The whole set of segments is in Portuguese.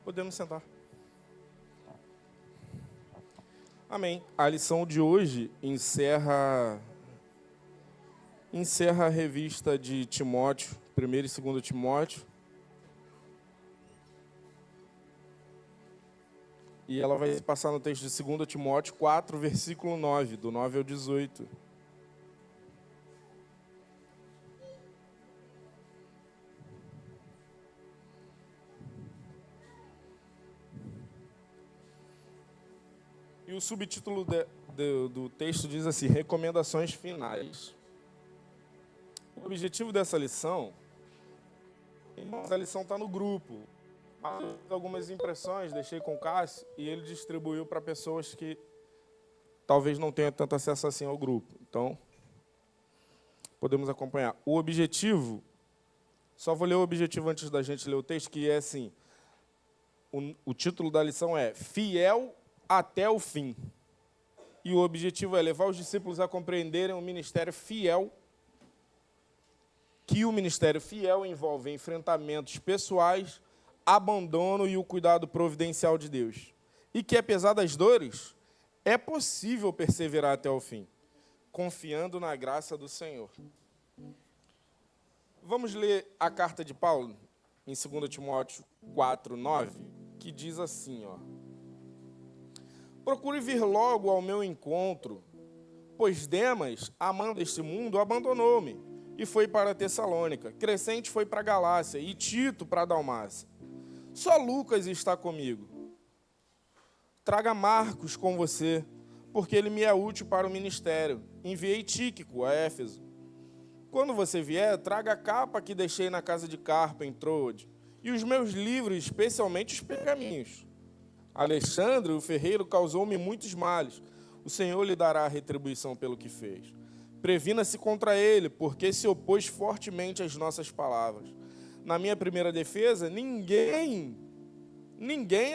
Podemos sentar. Amém. A lição de hoje encerra a revista de Timóteo, 1º e 2º Timóteo. E ela vai passar no texto de 2 Timóteo 4, versículo 9, do 9 ao 18. E o subtítulo do texto diz assim: Recomendações finais. O objetivo dessa lição, a lição está no grupo. Algumas impressões deixei com o Cássio e ele distribuiu para pessoas que talvez não tenham tanto acesso assim ao grupo. Então, podemos acompanhar. O objetivo, só vou ler o objetivo antes da gente ler o texto, que é assim, o título da lição é Fiel até o fim. E o objetivo é levar os discípulos a compreenderem o ministério fiel, que o ministério fiel envolve enfrentamentos pessoais, abandono e o cuidado providencial de Deus. E que, apesar das dores, é possível perseverar até o fim, confiando na graça do Senhor. Vamos ler a carta de Paulo, em 2 Timóteo 4, 9, que diz assim, ó. Procure vir logo ao meu encontro, pois Demas, amando este mundo, abandonou-me e foi para Tessalônica. Crescente foi para Galácia e Tito para Dalmácia. Só Lucas está comigo. Traga Marcos com você, porque ele me é útil para o ministério. Enviei Tíquico a Éfeso. Quando você vier, traga a capa que deixei na casa de Carpo, em Troade, e os meus livros, especialmente os pergaminhos. Alexandre, o ferreiro, causou-me muitos males. O Senhor lhe dará a retribuição pelo que fez. Previna-se contra ele, porque se opôs fortemente às nossas palavras. Na minha primeira defesa, ninguém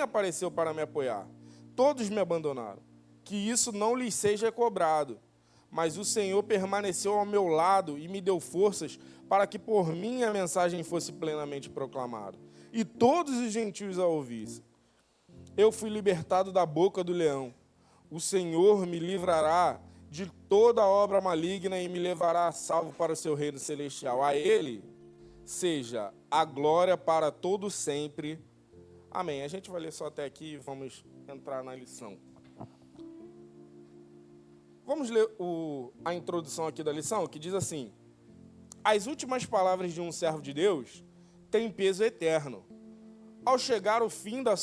apareceu para me apoiar. Todos me abandonaram. Que isso não lhes seja cobrado. Mas o Senhor permaneceu ao meu lado e me deu forças para que por mim a mensagem fosse plenamente proclamada. E todos os gentios a ouvissem. Eu fui libertado da boca do leão. O Senhor me livrará de toda obra maligna e me levará a salvo para o seu reino celestial. A Ele seja a glória para todo sempre. Amém. A gente vai ler só até aqui e vamos entrar na lição. Vamos ler a introdução aqui da lição, que diz assim: as últimas palavras de um servo de Deus têm peso eterno. Ao chegar o fim da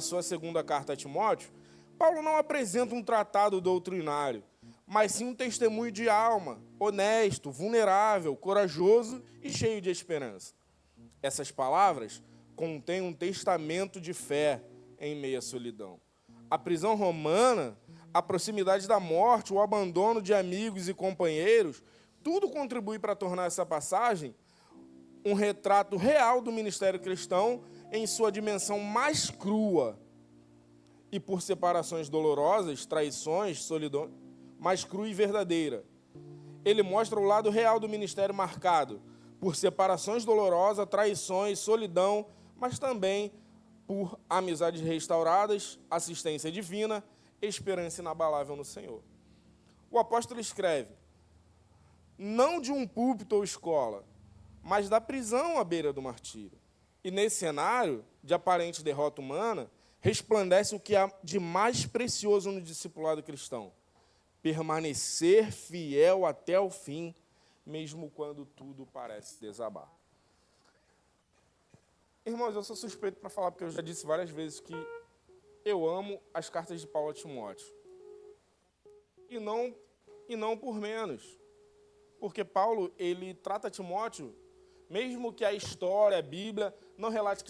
sua segunda carta a Timóteo, Paulo não apresenta um tratado doutrinário, mas sim um testemunho de alma, honesto, vulnerável, corajoso e cheio de esperança. Essas palavras contêm um testamento de fé em meio à solidão. A prisão romana, a proximidade da morte, o abandono de amigos e companheiros, tudo contribui para tornar essa passagem um retrato real do ministério cristão em sua dimensão mais crua. E por separações dolorosas, traições, solidão, mais crua e verdadeira. Ele mostra o lado real do ministério marcado por separações dolorosas, traições, solidão, mas também por amizades restauradas, assistência divina, esperança inabalável no Senhor. O apóstolo escreve, não de um púlpito ou escola, mas da prisão à beira do martírio. E nesse cenário de aparente derrota humana, resplandece o que há de mais precioso no discipulado cristão: permanecer fiel até o fim, mesmo quando tudo parece desabar. Irmãos, eu sou suspeito para falar, porque eu já disse várias vezes que eu amo as cartas de Paulo a Timóteo. E não por menos. Porque Paulo, ele trata Timóteo, mesmo que a história, a Bíblia, não relate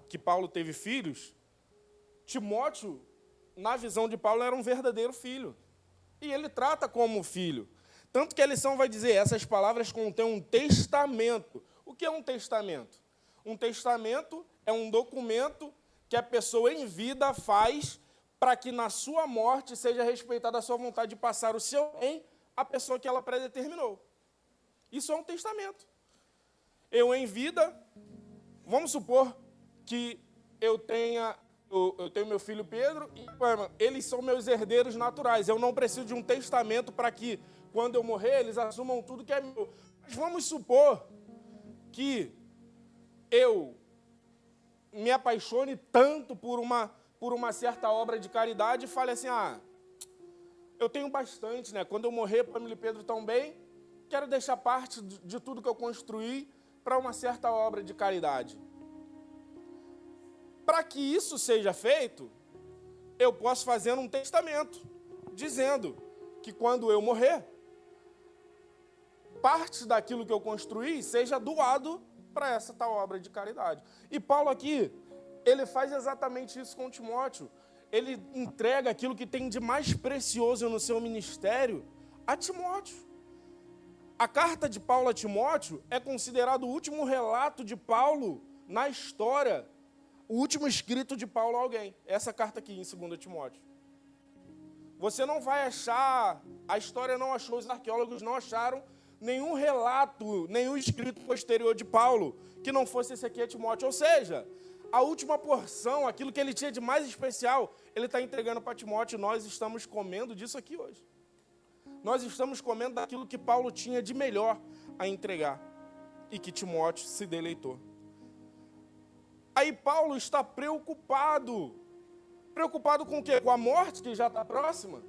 que Paulo teve filhos, Timóteo, na visão de Paulo, era um verdadeiro filho. E ele trata como filho. Tanto que a lição vai dizer, essas palavras contêm um testamento. O que é um testamento? Um testamento é um documento que a pessoa em vida faz para que na sua morte seja respeitada a sua vontade de passar o seu bem à pessoa que ela predeterminou. Isso é um testamento. Eu em vida, vamos supor que eu tenho meu filho Pedro e eles são meus herdeiros naturais. Eu não preciso de um testamento para que, quando eu morrer, eles assumam tudo que é meu. Mas vamos supor que eu me apaixone tanto por uma certa obra de caridade e fale assim, eu tenho bastante, né? Quando eu morrer, Pamela e Pedro estão bem, quero deixar parte de tudo que eu construí para uma certa obra de caridade. Para que isso seja feito, eu posso fazer um testamento, dizendo que quando eu morrer, parte daquilo que eu construí seja doado para essa tal obra de caridade. E Paulo aqui, ele faz exatamente isso com Timóteo. Ele entrega aquilo que tem de mais precioso no seu ministério a Timóteo. A carta de Paulo a Timóteo é considerado o último relato de Paulo na história, o último escrito de Paulo a alguém. Essa carta aqui em 2 Timóteo. Você não vai achar, a história não achou, os arqueólogos não acharam nenhum relato, nenhum escrito posterior de Paulo que não fosse esse aqui a Timóteo. Ou seja, a última porção, aquilo que ele tinha de mais especial, ele está entregando para Timóteo e nós estamos comendo disso aqui hoje. Nós estamos comendo daquilo que Paulo tinha de melhor a entregar e que Timóteo se deleitou. Aí Paulo está preocupado. Preocupado com o quê? Com a morte que já está próxima?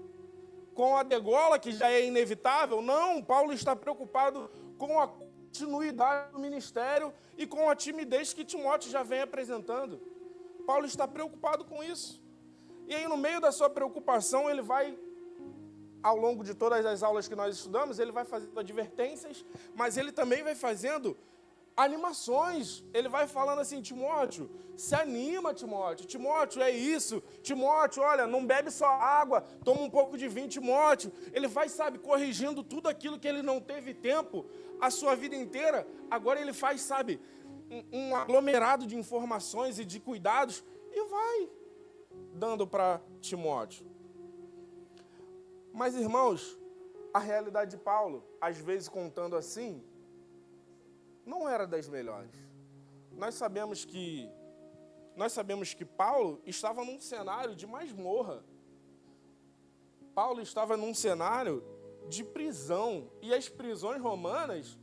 Com a degola que já é inevitável? Não, Paulo está preocupado com a continuidade do ministério e com a timidez que Timóteo já vem apresentando. Paulo está preocupado com isso. E aí, no meio da sua preocupação, ele vai, ao longo de todas as aulas que nós estudamos, ele vai fazendo advertências, mas ele também vai fazendo animações. Ele vai falando assim, Timóteo, se anima, Timóteo. Timóteo, é isso. Timóteo, olha, não bebe só água, toma um pouco de vinho, Timóteo. Ele vai, corrigindo tudo aquilo que ele não teve tempo a sua vida inteira. Agora ele faz, um aglomerado de informações e de cuidados e vai dando para Timóteo. Mas, irmãos, a realidade de Paulo, às vezes contando assim, não era das melhores. Nós sabemos que Paulo estava num cenário de masmorra. Paulo estava num cenário de prisão. E as prisões romanas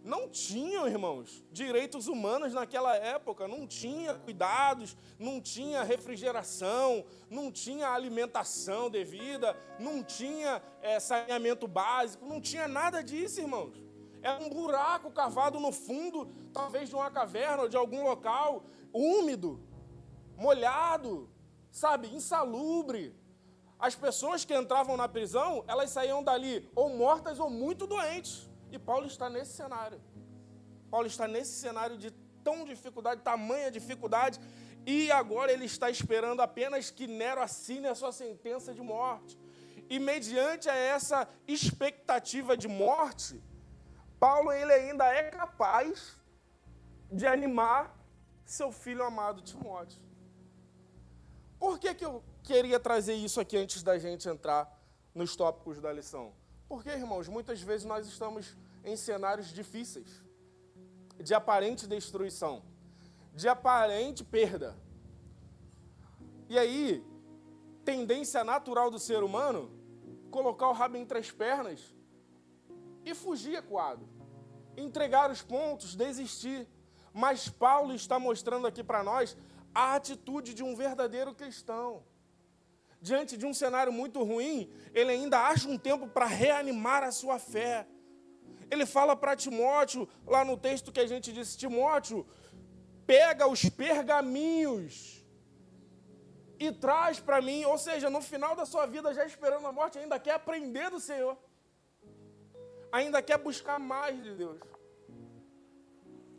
não tinham, irmãos, direitos humanos naquela época. Não tinha cuidados, não tinha refrigeração, não tinha alimentação devida, não tinha saneamento básico, não tinha nada disso, irmãos. Era um buraco cavado no fundo, talvez de uma caverna ou de algum local, úmido, molhado, insalubre. As pessoas que entravam na prisão, elas saíam dali ou mortas ou muito doentes. E Paulo está nesse cenário. Paulo está nesse cenário de tamanha dificuldade, e agora ele está esperando apenas que Nero assine a sua sentença de morte. E mediante a essa expectativa de morte, Paulo ele ainda é capaz de animar seu filho amado Timóteo. Por que eu queria trazer isso aqui antes da gente entrar nos tópicos da lição? Porque, irmãos, muitas vezes nós estamos em cenários difíceis, de aparente destruição, de aparente perda. E aí, tendência natural do ser humano, colocar o rabo entre as pernas e fugir acuado, entregar os pontos, desistir. Mas Paulo está mostrando aqui para nós a atitude de um verdadeiro cristão. Diante de um cenário muito ruim, ele ainda acha um tempo para reanimar a sua fé. Ele fala para Timóteo, lá no texto que a gente disse, Timóteo, pega os pergaminhos e traz para mim. Ou seja, no final da sua vida, já esperando a morte, ainda quer aprender do Senhor. Ainda quer buscar mais de Deus.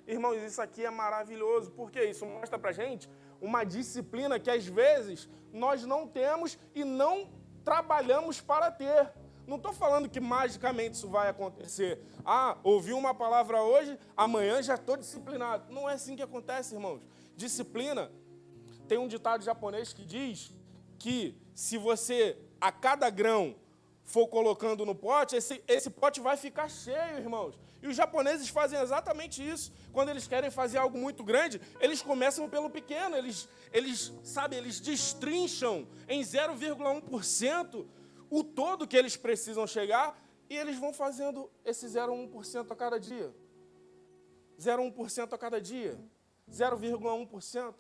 Irmãos, isso aqui é maravilhoso, porque isso mostra para a gente uma disciplina que às vezes nós não temos e não trabalhamos para ter. Não estou falando que magicamente isso vai acontecer. Ouvi uma palavra hoje, amanhã já estou disciplinado. Não é assim que acontece, irmãos. Disciplina, tem um ditado japonês que diz que se você, a cada grão, for colocando no pote, esse pote vai ficar cheio, irmãos. E E os japoneses fazem exatamente isso. Quando eles querem fazer algo muito grande, eles começam pelo pequeno. Eles destrincham em 0,1% o todo que eles precisam chegar e eles vão fazendo esse 0,1% a cada dia. 0,1% a cada dia. 0,1%.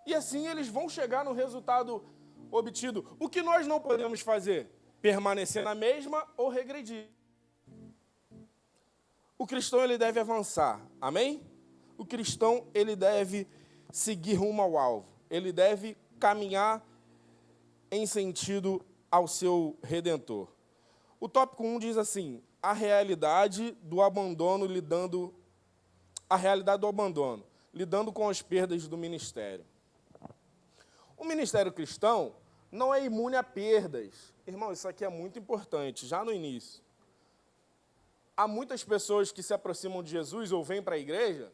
E assim eles vão chegar no resultado obtido. O que nós não podemos fazer? Permanecer na mesma ou regredir. O cristão, ele deve avançar. Amém? O cristão, ele deve seguir rumo ao alvo. Ele deve caminhar em sentido ao seu Redentor. O tópico 1 diz assim: a realidade do abandono, lidando com as perdas do ministério. O ministério cristão não é imune a perdas. Irmão, isso aqui é muito importante, já no início. Há muitas pessoas que se aproximam de Jesus ou vêm para a igreja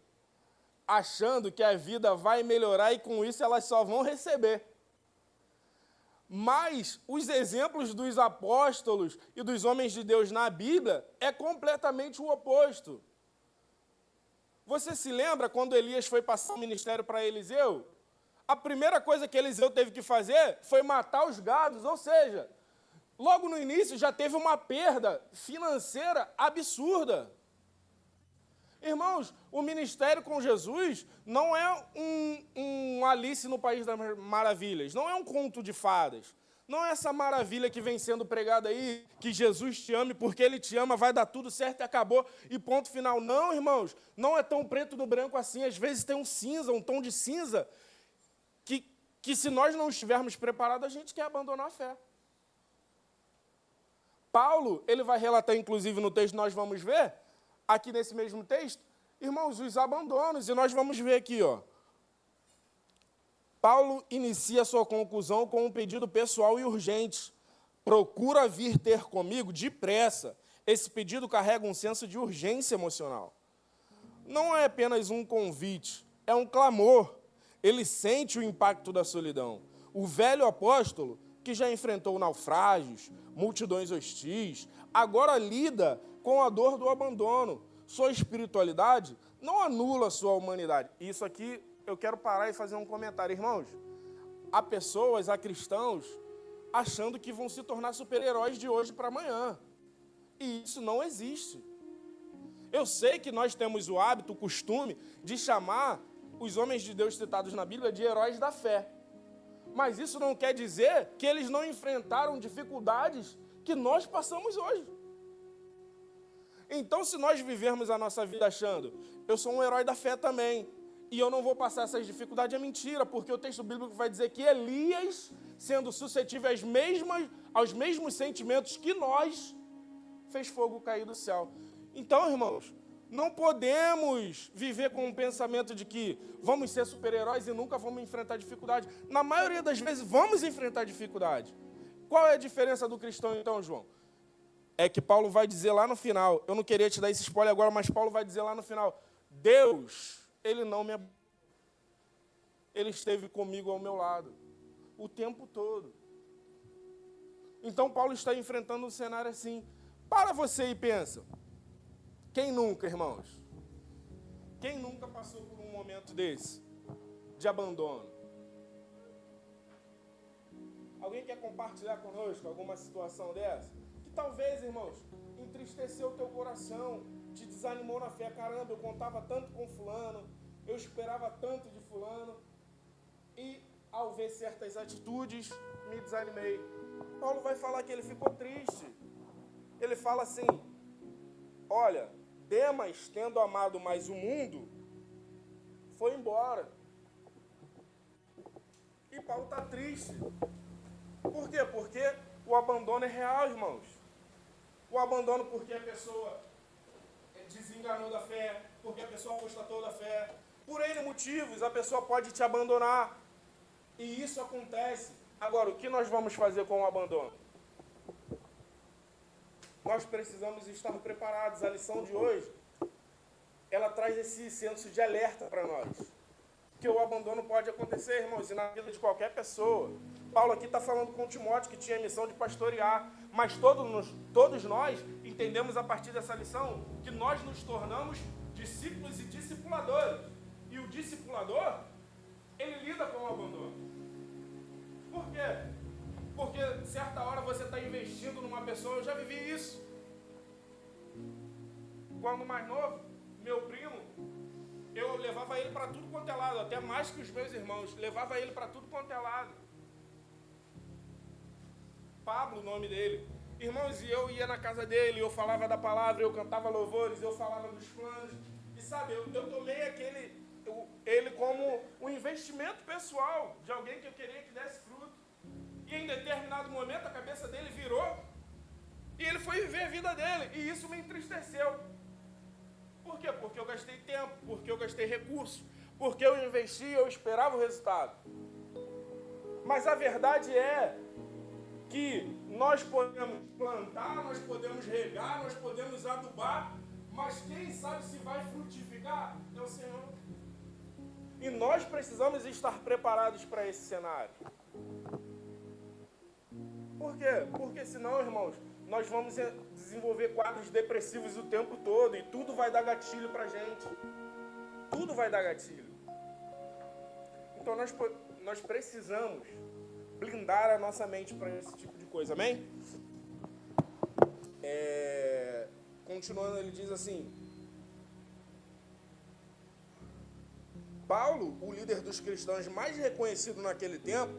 achando que a vida vai melhorar e com isso elas só vão receber. Mas os exemplos dos apóstolos e dos homens de Deus na Bíblia é completamente o oposto. Você se lembra quando Elias foi passar o ministério para Eliseu? A primeira coisa que Eliseu teve que fazer foi matar os gados, ou seja, logo no início já teve uma perda financeira absurda. Irmãos, o ministério com Jesus não é um Alice no País das Maravilhas, não é um conto de fadas, não é essa maravilha que vem sendo pregada aí, que Jesus te ame, porque Ele te ama, vai dar tudo certo e acabou, e ponto final. Não, irmãos, não é tão preto no branco assim, às vezes tem um cinza, um tom de cinza, que se nós não estivermos preparados, a gente quer abandonar a fé. Paulo, ele vai relatar, inclusive no texto, nós vamos ver, aqui nesse mesmo texto, irmãos, os abandonos, e nós vamos ver aqui, ó. Paulo inicia a sua conclusão com um pedido pessoal e urgente. Procura vir ter comigo depressa. Esse pedido carrega um senso de urgência emocional. Não é apenas um convite, é um clamor. Ele sente o impacto da solidão. O velho apóstolo, que já enfrentou naufrágios, multidões hostis, agora lida com a dor do abandono. Sua espiritualidade não anula a sua humanidade. Isso aqui eu quero parar e fazer um comentário. Irmãos, há pessoas, há cristãos, achando que vão se tornar super-heróis de hoje para amanhã. E isso não existe. Eu sei que nós temos o hábito, o costume, de chamar os homens de Deus citados na Bíblia de heróis da fé. Mas isso não quer dizer que eles não enfrentaram dificuldades que nós passamos hoje. Então, se nós vivermos a nossa vida achando, eu sou um herói da fé também, e eu não vou passar essas dificuldades, é mentira, porque o texto bíblico vai dizer que Elias, sendo suscetível aos mesmos sentimentos que nós, fez fogo cair do céu. Então, irmãos, não podemos viver com um pensamento de que vamos ser super-heróis e nunca vamos enfrentar dificuldade. Na maioria das vezes, vamos enfrentar dificuldade. Qual é a diferença do cristão, então, João? É que Paulo vai dizer lá no final, eu não queria te dar esse spoiler agora, mas Paulo vai dizer lá no final, Deus, Ele não me abandonou. Ele esteve comigo ao meu lado, o tempo todo. Então, Paulo está enfrentando um cenário assim. Para você e pensa, quem nunca, irmãos? Quem nunca passou por um momento desse, de abandono? Alguém quer compartilhar conosco alguma situação dessa? Que talvez, irmãos, entristeceu o teu coração, te desanimou na fé. Caramba, eu contava tanto com fulano, eu esperava tanto de fulano, e ao ver certas atitudes, me desanimei. Paulo vai falar que ele ficou triste. Ele fala assim, olha, Demas, tendo amado mais o mundo, foi embora. E Paulo está triste. Por quê? Porque o abandono é real, irmãos. O abandono porque a pessoa desenganou da fé, porque a pessoa apostatou da fé. Por N motivos, a pessoa pode te abandonar. E isso acontece. Agora, o que nós vamos fazer com o abandono? Nós precisamos estar preparados. A lição de hoje, ela traz esse senso de alerta para nós. Que o abandono pode acontecer, irmãos, e na vida de qualquer pessoa. Paulo aqui está falando com Timóteo, que tinha a missão de pastorear. Mas todos nós, em entendemos a partir dessa lição que nós nos tornamos discípulos e discipuladores. E o discipulador, ele lida com o abandono. Por quê? Porque certa hora você está investindo numa pessoa, eu já vivi isso. Quando mais novo, meu primo, eu levava ele para tudo quanto é lado, até mais que os meus irmãos, levava ele para tudo quanto é lado. Pablo, o nome dele. Irmãos, e eu ia na casa dele, eu falava da palavra, eu cantava louvores, eu falava dos planos. E sabe, eu tomei ele como um investimento pessoal de alguém que eu queria que desse fruto. E em determinado momento a cabeça dele virou e ele foi viver a vida dele. E isso me entristeceu. Por quê? Porque eu gastei tempo, porque eu gastei recursos, porque eu investi e eu esperava o resultado. Mas a verdade é que nós podemos plantar, nós podemos regar, nós podemos adubar, mas quem sabe se vai frutificar é o Senhor. E nós precisamos estar preparados para esse cenário. Por quê? Porque senão, irmãos, nós vamos desenvolver quadros depressivos o tempo todo e tudo vai dar gatilho para a gente. Tudo vai dar gatilho. Então nós precisamos blindar a nossa mente para esse tipo de coisa, amém? Continuando, ele diz assim: Paulo, o líder dos cristãos mais reconhecido naquele tempo,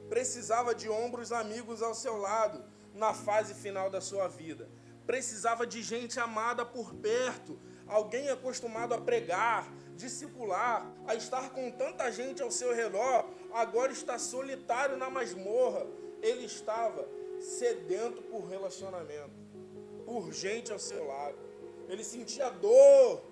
precisava de ombros amigos ao seu lado na fase final da sua vida. Precisava de gente amada por perto, alguém acostumado a pregar, discipular, a estar com tanta gente ao seu redor. Agora está solitário na masmorra. Ele estava sedento por relacionamento, por gente ao seu lado. Ele sentia dor.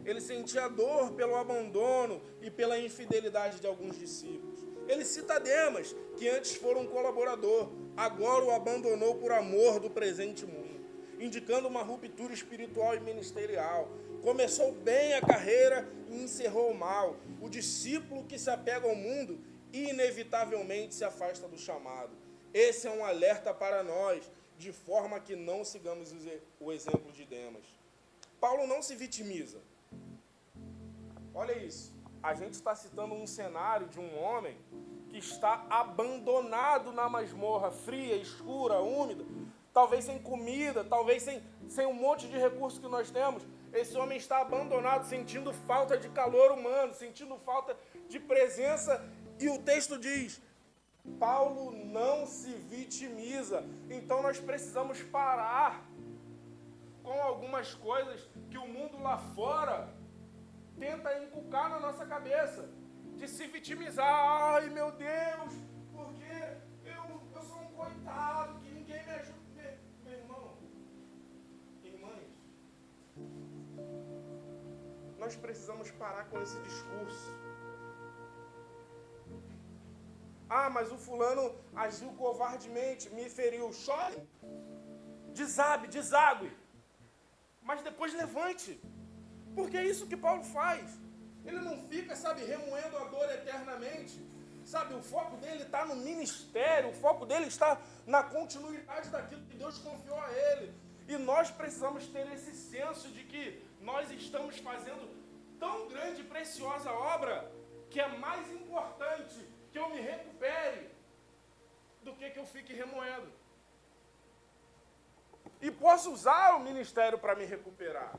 Ele sentia dor pelo abandono e pela infidelidade de alguns discípulos. Ele cita Demas, que antes foi um colaborador, agora o abandonou por amor do presente mundo, indicando uma ruptura espiritual e ministerial. Começou bem a carreira e encerrou mal. O discípulo que se apega ao mundo inevitavelmente se afasta do chamado. Esse é um alerta para nós, de forma que não sigamos o exemplo de Demas. Paulo não se vitimiza. Olha isso. A gente está citando um cenário de um homem que está abandonado na masmorra, fria, escura, úmida, talvez sem comida, talvez sem um monte de recursos que nós temos. Esse homem está abandonado, sentindo falta de calor humano, sentindo falta de presença. E o texto diz: Paulo não se vitimiza. Então nós precisamos parar com algumas coisas que o mundo lá fora tenta inculcar na nossa cabeça, de se vitimizar. Ai, meu Deus, porque eu sou um coitado, que ninguém me ajuda. Meu irmão, irmãs, nós precisamos parar com esse discurso. Ah, mas o fulano agiu covardemente, me feriu. Chore, deságue, mas depois levante. Porque é isso que Paulo faz. Ele não fica, remoendo a dor eternamente. O foco dele está no ministério, o foco dele está na continuidade daquilo que Deus confiou a ele. E nós precisamos ter esse senso de que nós estamos fazendo tão grande e preciosa obra que é mais importante que eu me recupere do que eu fique remoendo. E posso usar o ministério para me recuperar.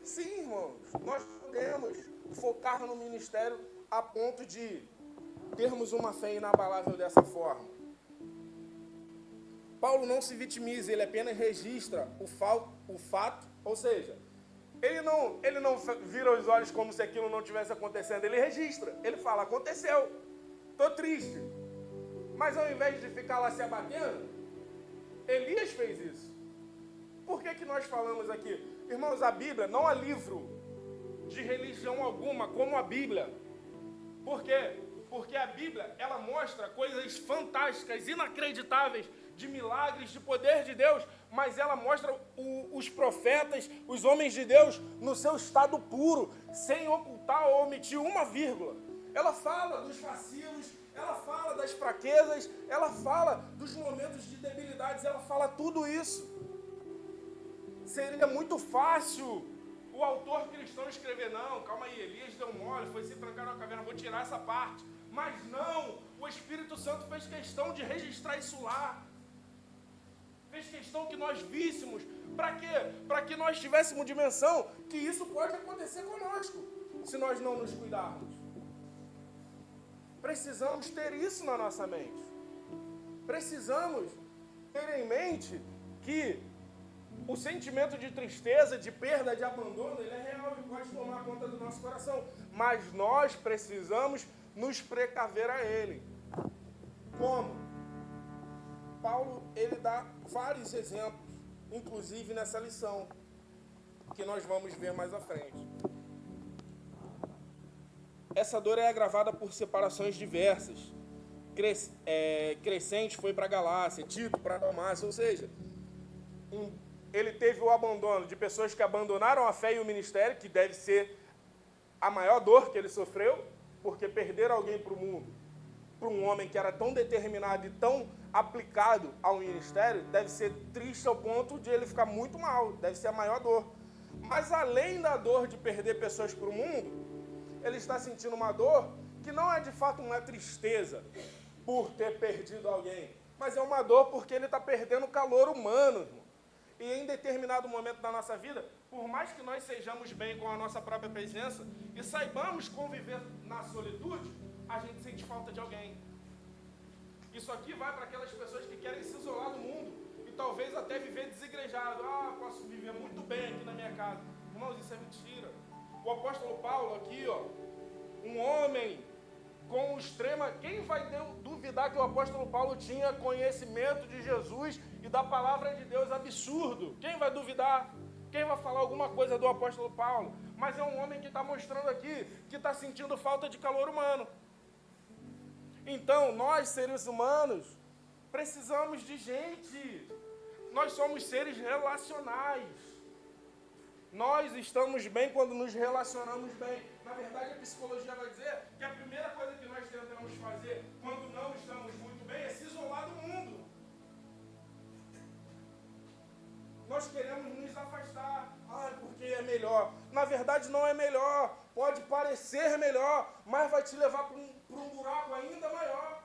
Sim, irmãos, nós podemos focar no ministério a ponto de termos uma fé inabalável dessa forma. Paulo não se vitimiza, ele apenas registra o fato, ou seja, ele não vira os olhos como se aquilo não estivesse acontecendo, ele registra, ele fala: aconteceu, estou triste. Mas ao invés de ficar lá se abatendo, Elias fez isso. Por que nós falamos aqui? Irmãos, a Bíblia não há livro de religião alguma como a Bíblia. Por quê? Porque a Bíblia, ela mostra coisas fantásticas, inacreditáveis, de milagres, de poder de Deus, mas ela mostra os profetas, os homens de Deus, no seu estado puro, sem ocultar ou omitir uma vírgula. Ela fala dos vacilos, ela ela fala das fraquezas, ela fala dos momentos de debilidades, ela fala tudo isso. Seria muito fácil o autor cristão escrever, não, calma aí, Elias deu mole, foi se trancar na caverna, vou tirar essa parte. Mas não, o Espírito Santo fez questão de registrar isso lá. Fez questão que nós víssemos. Para quê? Para que nós tivéssemos dimensão que isso pode acontecer conosco, se nós não nos cuidarmos. Precisamos ter isso na nossa mente. Precisamos ter em mente que o sentimento de tristeza, de perda, de abandono, ele é real e pode tomar conta do nosso coração. Mas nós precisamos nos precaver a ele. Como? Paulo, ele dá vários exemplos, inclusive nessa lição, que nós vamos ver mais à frente. Essa dor é agravada por separações diversas. Crescente foi para Galácia, Tito para Dalmácia, ou seja, ele teve o abandono de pessoas que abandonaram a fé e o ministério, que deve ser a maior dor que ele sofreu, porque perder alguém para o mundo, para um homem que era tão determinado e tão aplicado ao ministério, deve ser triste ao ponto de ele ficar muito mal, deve ser a maior dor. Mas além da dor de perder pessoas para o mundo, ele está sentindo uma dor que não é de fato uma tristeza por ter perdido alguém, mas é uma dor porque ele está perdendo calor humano, irmão. E em determinado momento da nossa vida, por mais que nós sejamos bem com a nossa própria presença e saibamos conviver na solitude, a gente sente falta de alguém. Isso aqui vai para aquelas pessoas que querem se isolar do mundo e talvez até viver desigrejado. Ah, posso viver muito bem aqui na minha casa. Irmãos, isso é mentira. O apóstolo Paulo aqui, ó, um homem com extrema... Quem vai duvidar que o apóstolo Paulo tinha conhecimento de Jesus e da palavra de Deus absurdo? Quem vai duvidar? Quem vai falar alguma coisa do apóstolo Paulo? Mas é um homem que está mostrando aqui que está sentindo falta de calor humano. Então, nós, seres humanos, precisamos de gente. Nós somos seres relacionais. Nós estamos bem quando nos relacionamos bem. Na verdade, a psicologia vai dizer que a primeira coisa que nós tentamos fazer quando não estamos muito bem é se isolar do mundo. Nós queremos nos afastar. Porque é melhor. Na verdade, não é melhor. Pode parecer melhor, mas vai te levar para um buraco ainda maior.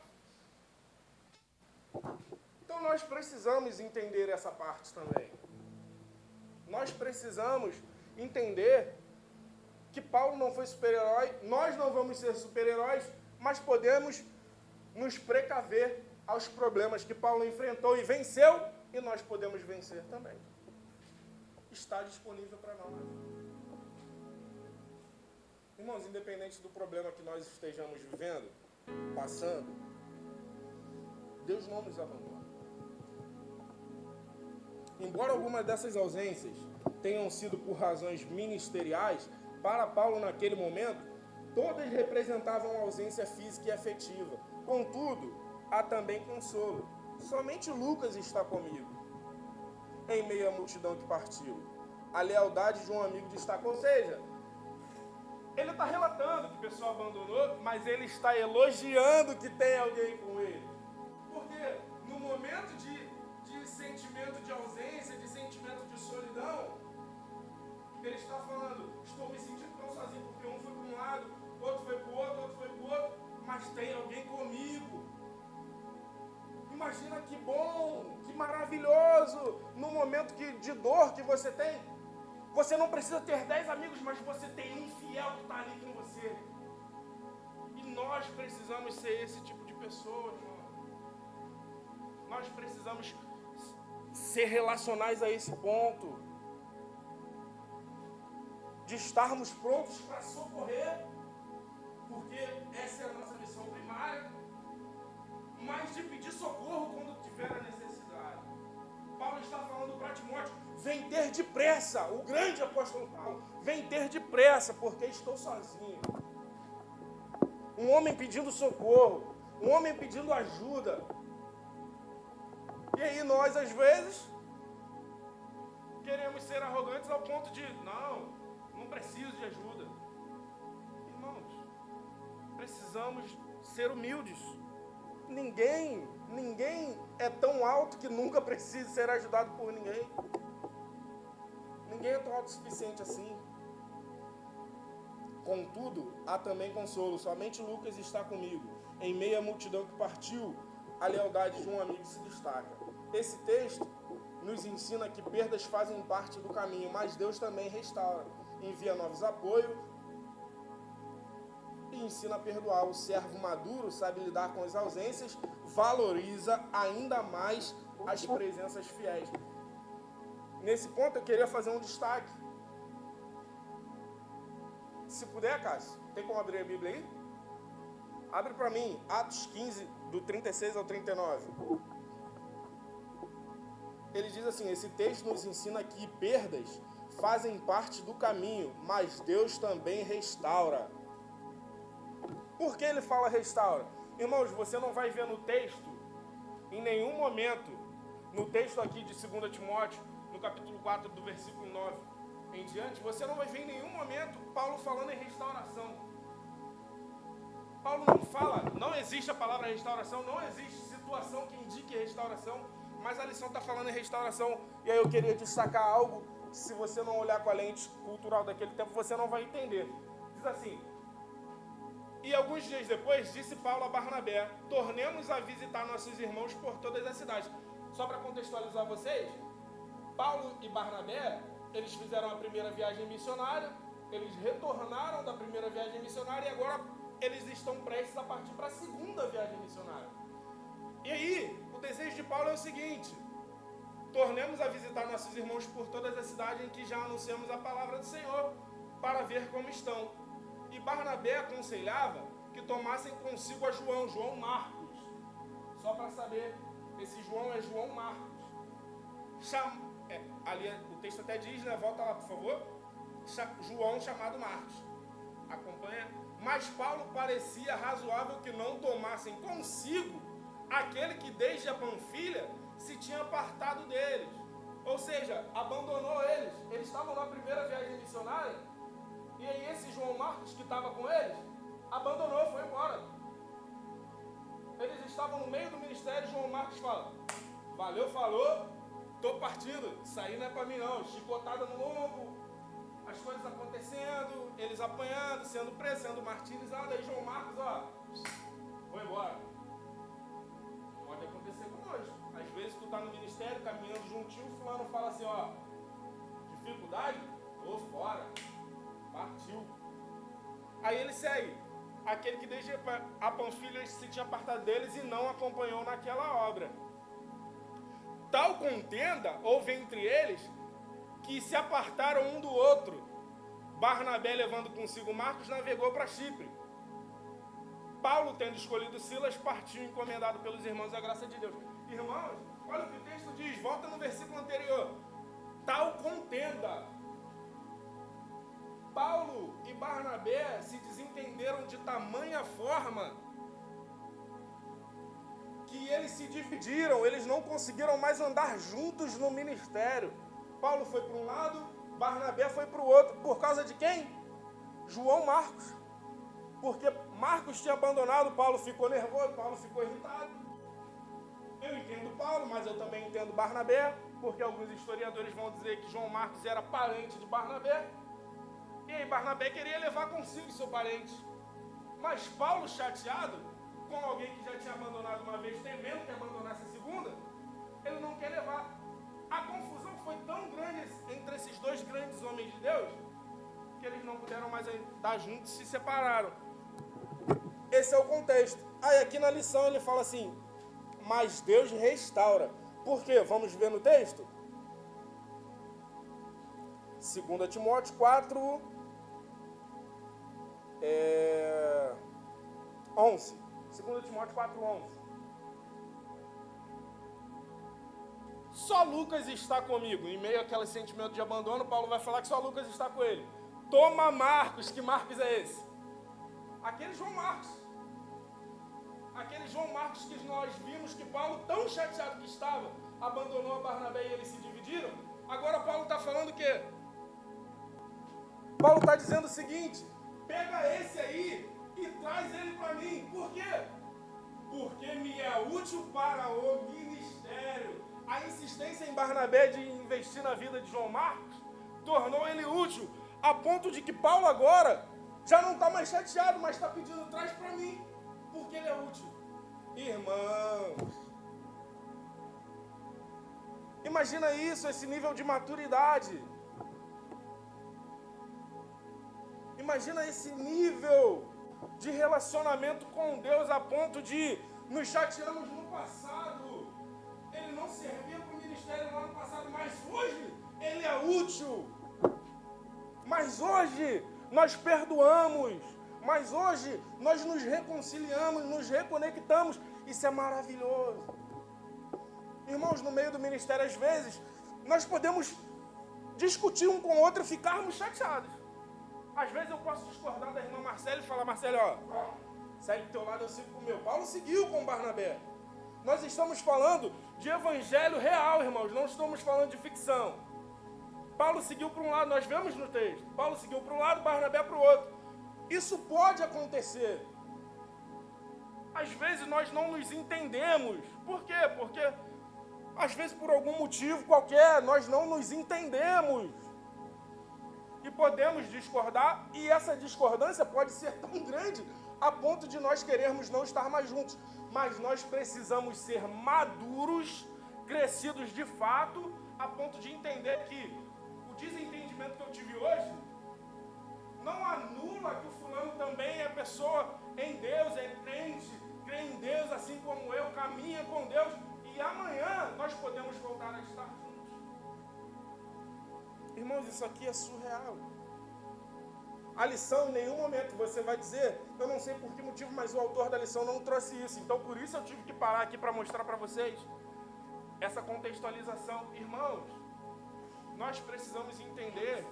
Então, nós precisamos entender essa parte também. Nós precisamos entender que Paulo não foi super-herói, nós não vamos ser super-heróis, mas podemos nos precaver aos problemas que Paulo enfrentou e venceu, e nós podemos vencer também. Está disponível para nós. Irmãos, independente do problema que nós estejamos vivendo, passando, Deus não nos abandona. Embora algumas dessas ausências tenham sido por razões ministeriais, para Paulo naquele momento, todas representavam ausência física e afetiva. Contudo, há também consolo. Somente Lucas está comigo, em meio à multidão que partiu. A lealdade de um amigo destaca. Ou seja, ele está relatando que o pessoal abandonou, mas ele está elogiando que tem alguém com ele. Porque no momento de sentimento de ausência, de sentimento de solidão, ele está falando, estou me sentindo tão sozinho, porque um foi para um lado, outro foi para o outro, outro foi para o outro, mas tem alguém comigo. Imagina que bom, que maravilhoso, no momento de dor que você tem, você não precisa ter 10 amigos, mas você tem um fiel que está ali com você. E nós precisamos ser esse tipo de pessoa, irmão. Nós precisamos ser relacionais a esse ponto, de estarmos prontos para socorrer, porque essa é a nossa missão primária, mas de pedir socorro quando tiver a necessidade. Paulo está falando para Timóteo, vem ter depressa, o grande apóstolo Paulo, vem ter depressa, porque estou sozinho. Um homem pedindo socorro, um homem pedindo ajuda. E aí nós, às vezes, queremos ser arrogantes ao ponto de, não preciso de ajuda. Irmãos, precisamos ser humildes. Ninguém é tão alto que nunca precise ser ajudado por ninguém. Ninguém é tão autossuficiente assim. Contudo, há também consolo. Somente Lucas está comigo. Em meio à multidão que partiu, a lealdade de um amigo se destaca. Esse texto nos ensina que perdas fazem parte do caminho, mas Deus também restaura, envia novos apoios e ensina a perdoar. O servo maduro sabe lidar com as ausências, valoriza ainda mais as presenças fiéis. Nesse ponto eu queria fazer um destaque. Se puder, Cássio, tem como abrir a Bíblia aí? Abre para mim, Atos 15, do 36 ao 39. Ele diz assim, esse texto nos ensina que perdas fazem parte do caminho, mas Deus também restaura. Por que ele fala restaura? Irmãos, você não vai ver no texto, em nenhum momento, no texto aqui de 2 Timóteo, no capítulo 4, do versículo 9 em diante, você não vai ver em nenhum momento Paulo falando em restauração. Paulo não fala, não existe a palavra restauração, não existe situação que indique restauração, mas a lição está falando em restauração. E aí eu queria destacar algo que, se você não olhar com a lente cultural daquele tempo, você não vai entender. Diz assim, e alguns dias depois, disse Paulo a Barnabé, tornemos a visitar nossos irmãos por todas as cidades. Só para contextualizar vocês, Paulo e Barnabé, eles fizeram a primeira viagem missionária, eles retornaram da primeira viagem missionária e agora eles estão prestes a partir para a segunda viagem missionária. E aí, o desejo de Paulo é o seguinte, tornemos a visitar nossos irmãos por todas as cidades em que já anunciamos a palavra do Senhor, para ver como estão. E Barnabé aconselhava que tomassem consigo a João Marcos. Só para saber, esse João é João Marcos. Ali o texto até diz, né? Volta lá, por favor. João chamado Marcos. Acompanha. Mas Paulo parecia razoável que não tomassem consigo aquele que desde a Panfilha se tinha apartado deles. Ou seja, abandonou eles. Eles estavam na primeira viagem missionária. E aí esse João Marcos que estava com eles, abandonou, foi embora. Eles estavam no meio do ministério e João Marcos fala, valeu, falou, tô partindo, isso aí não é para mim não, chicotada no lombo, as coisas acontecendo, eles apanhando, sendo presos, sendo martirizados, aí João Marcos, ó, vou embora. Pode acontecer conosco. Às vezes tu tá no ministério, caminhando juntinho, o fulano fala assim, ó, dificuldade? Tô fora. Partiu. Aí ele segue. Aquele que desde a Panfilha se tinha apartado deles e não acompanhou naquela obra. Tal contenda houve entre eles que se apartaram um do outro. Barnabé, levando consigo Marcos, navegou para Chipre. Paulo, tendo escolhido Silas, partiu encomendado pelos irmãos da graça de Deus. Irmãos, olha o que o texto diz. Volta no versículo anterior. Tal contenda. Paulo e Barnabé se desentenderam de tamanha forma que eles se dividiram, eles não conseguiram mais andar juntos no ministério. Paulo foi para um lado, Barnabé foi para o outro. Por causa de quem? João Marcos. Porque Marcos tinha abandonado, Paulo ficou nervoso, Paulo ficou irritado. Eu entendo Paulo, mas eu também entendo Barnabé, porque alguns historiadores vão dizer que João Marcos era parente de Barnabé. E aí Barnabé queria levar consigo seu parente. Mas Paulo, chateado com alguém que já tinha abandonado uma vez, temendo que abandonasse a segunda, ele não quer levar. A confusão foi tão grande entre esses dois grandes homens de Deus, que eles não puderam mais estar juntos e se separaram. Esse é o contexto. Aí aqui na lição ele fala assim, mas Deus restaura. Por quê? Vamos ver no texto? 2 Timóteo 4, 11. 2 Timóteo 4, 11. Só Lucas está comigo. Em meio àquele sentimento de abandono, Paulo vai falar que só Lucas está com ele. Toma Marcos. Que Marcos é esse? Aquele João Marcos. Aquele João Marcos que nós vimos que Paulo, tão chateado que estava, abandonou a Barnabé e eles se dividiram. Agora Paulo está falando o quê? Paulo está dizendo o seguinte, pega esse aí e traz ele para mim. Por quê? porque me é útil para o ministério. A insistência em Barnabé de investir na vida de João Marcos tornou ele útil, a ponto de que Paulo agora já não está mais chateado, mas está pedindo, traz para mim, porque ele é útil. Irmãos, imagina isso, esse nível de maturidade. Imagina esse nível de relacionamento com Deus a ponto de nos chatearmos no passado. Ele não servia para o ministério lá no passado, mas hoje ele é útil. Mas hoje nós perdoamos. Mas hoje nós nos reconciliamos, nos reconectamos. Isso é maravilhoso. Irmãos, no meio do ministério, às vezes, nós podemos discutir um com o outro e ficarmos chateados. Às vezes eu posso discordar da irmã Marcela e falar, Marcela, ó, segue do teu lado, eu sigo pro meu. Paulo seguiu com Barnabé. Nós estamos falando de evangelho real, irmãos, não estamos falando de ficção. Paulo seguiu para um lado, nós vemos no texto. Paulo seguiu para um lado, Barnabé para o outro. Isso pode acontecer. Às vezes nós não nos entendemos. Por quê? Porque às vezes por algum motivo qualquer nós não nos entendemos. E podemos discordar, e essa discordância pode ser tão grande a ponto de nós querermos não estar mais juntos. Mas nós precisamos ser maduros, crescidos de fato, a ponto de entender que o desentendimento que eu tive hoje não anula que o fulano também é pessoa em Deus, é crente, crê em Deus assim como eu, caminha com Deus, e amanhã nós podemos voltar a estar juntos. Irmãos, isso aqui é surreal. A lição, em nenhum momento você vai dizer, eu não sei por que motivo, mas o autor da lição não trouxe isso. Então, por isso eu tive que parar aqui para mostrar para vocês essa contextualização. Irmãos, nós precisamos entender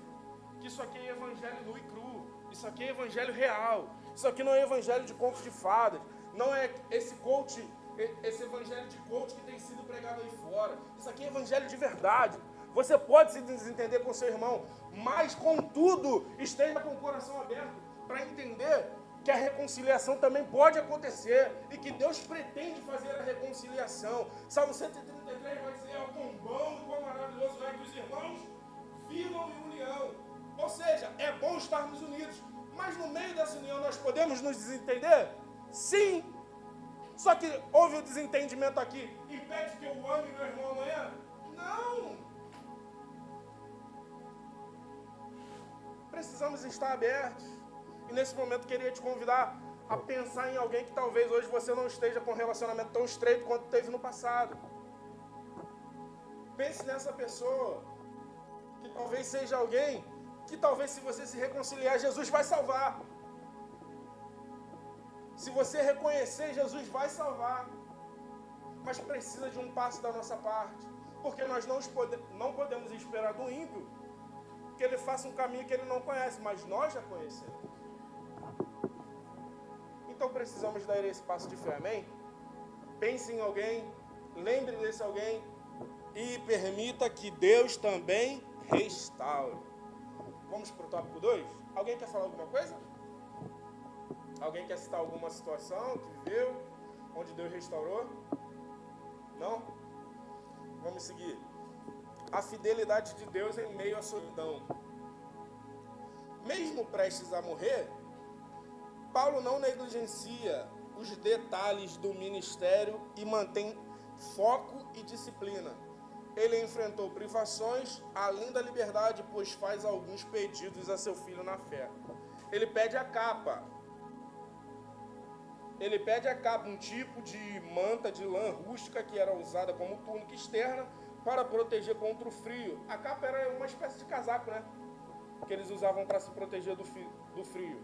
que isso aqui é evangelho nu e cru. Isso aqui é evangelho real. Isso aqui não é evangelho de contos de fadas. Não é esse evangelho de coach que tem sido pregado aí fora. Isso aqui é evangelho de verdade. Você pode se desentender com seu irmão, mas, contudo, esteja com o coração aberto para entender que a reconciliação também pode acontecer e que Deus pretende fazer a reconciliação. Salmo 133 vai dizer, quão bom e quão maravilhoso é que os irmãos vivam em união. Ou seja, é bom estarmos unidos, mas no meio dessa união nós podemos nos desentender? Sim! Só que houve o desentendimento aqui, impede que eu ame meu irmão amanhã? Não! Precisamos estar abertos. E nesse momento queria te convidar a pensar em alguém que talvez hoje você não esteja com um relacionamento tão estreito quanto teve no passado. Pense nessa pessoa, que talvez seja alguém que talvez se você se reconciliar, Jesus vai salvar. Se você reconhecer, Jesus vai salvar. Mas precisa de um passo da nossa parte. Porque nós não podemos esperar do ímpio que ele faça um caminho que ele não conhece, mas nós já conhecemos. Então precisamos dar esse passo de fé, amém? Pense em alguém, lembre desse alguém e permita que Deus também restaure. Vamos para o tópico 2? Alguém quer falar alguma coisa? Alguém quer citar alguma situação que viveu, onde Deus restaurou? Não? Vamos seguir. A fidelidade de Deus em meio à solidão. Mesmo prestes a morrer, Paulo não negligencia os detalhes do ministério e mantém foco e disciplina. Ele enfrentou privações além da liberdade, pois faz alguns pedidos a seu filho na fé. Ele pede a capa. Um tipo de manta de lã rústica que era usada como túnica externa para proteger contra o frio. A capa era uma espécie de casaco, né? Que eles usavam para se proteger do frio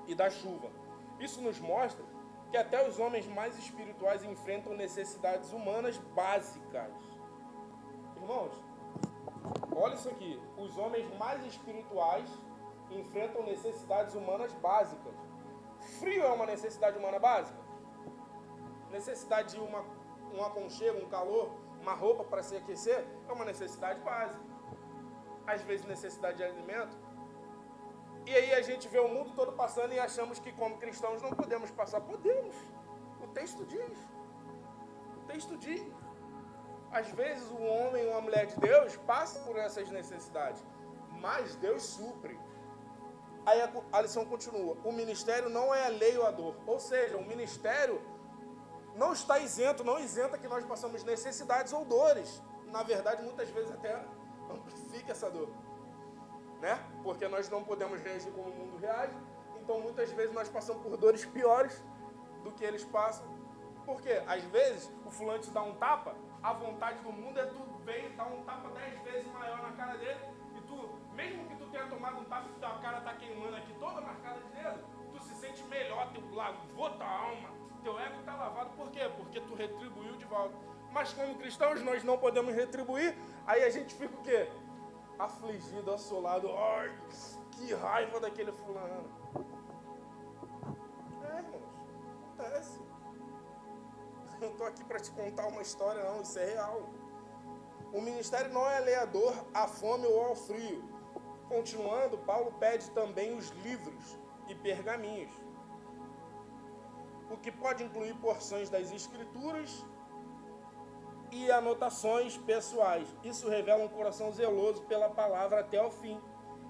e da chuva. Isso nos mostra que até os homens mais espirituais enfrentam necessidades humanas básicas. Irmãos, olha isso aqui. Os homens mais espirituais enfrentam necessidades humanas básicas. Frio é uma necessidade humana básica? Necessidade de um aconchego, um calor, uma roupa para se aquecer, é uma necessidade básica. Às vezes necessidade de alimento. E aí a gente vê o mundo todo passando e achamos que como cristãos não podemos passar. Podemos. O texto diz. O texto diz. Às vezes um homem ou uma mulher de Deus passa por essas necessidades, mas Deus supre. Aí a lição continua. O ministério não é alheio à dor. Ou seja, o ministério não está isento, não isenta que nós passamos necessidades ou dores. Na verdade, muitas vezes até amplifica essa dor. Né? Porque nós não podemos reagir como o mundo reage. Então, muitas vezes nós passamos por dores piores do que eles passam. Porque, às vezes, o fulano te dá um tapa, a vontade do mundo é tu vir dar um tapa 10 vezes maior na cara dele, e tu, mesmo que tu tenha tomado um tapa e tua cara tá queimando aqui, toda marcada de dedo, tu se sente melhor, teu lavou tua alma, teu ego tá lavado. Por quê? Porque tu retribuiu de volta. Mas como cristãos nós não podemos retribuir, aí a gente fica o quê? Afligido, assolado. Ai, que raiva daquele fulano. Irmãos, acontece. Eu não estou aqui para te contar uma história, não, isso é real. O ministério não é alheador à fome ou ao frio. Continuando, Paulo pede também os livros e pergaminhos, o que pode incluir porções das escrituras e anotações pessoais. Isso revela um coração zeloso pela palavra até o fim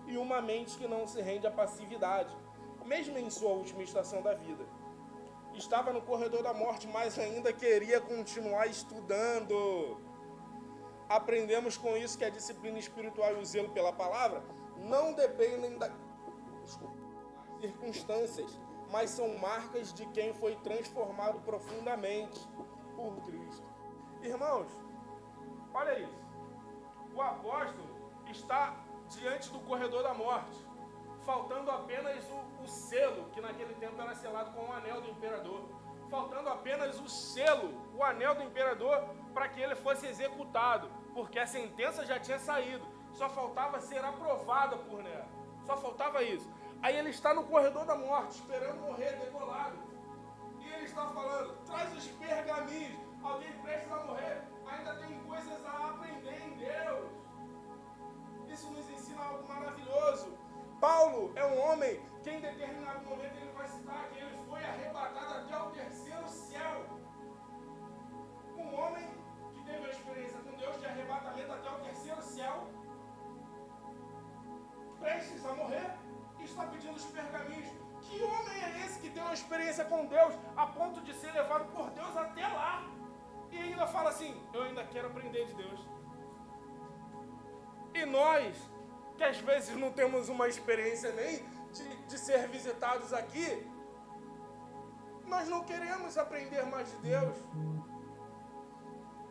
e uma mente que não se rende à passividade, mesmo em sua última estação da vida. Estava no corredor da morte, mas ainda queria continuar estudando. Aprendemos com isso que a disciplina espiritual e o zelo pela palavra não dependem das circunstâncias, mas são marcas de quem foi transformado profundamente por Cristo. Irmãos, olha isso. O apóstolo está diante do corredor da morte, faltando apenas o selo, que naquele tempo era selado com o anel do imperador. Faltando apenas o selo, o anel do imperador, para que ele fosse executado, porque a sentença já tinha saído. Só faltava ser aprovada por Nero. Só faltava isso. Aí ele está no corredor da morte, esperando morrer degolado. E ele está falando, traz os pergaminhos. Alguém prestes a morrer, ainda tem coisas a aprender em Deus. Isso nos ensina algo maravilhoso. Paulo é um homem que em determinado momento ele vai citar que ele foi arrebatado até o terceiro céu. Um homem que teve uma experiência com Deus de arrebatamento até o terceiro céu, prestes a morrer, e está pedindo os pergaminhos. Que homem é esse que tem uma experiência com Deus a ponto de ser levado por Deus até lá? E ainda fala assim, eu ainda quero aprender de Deus. E nós, que às vezes não temos uma experiência nem de ser visitados aqui, nós não queremos aprender mais de Deus.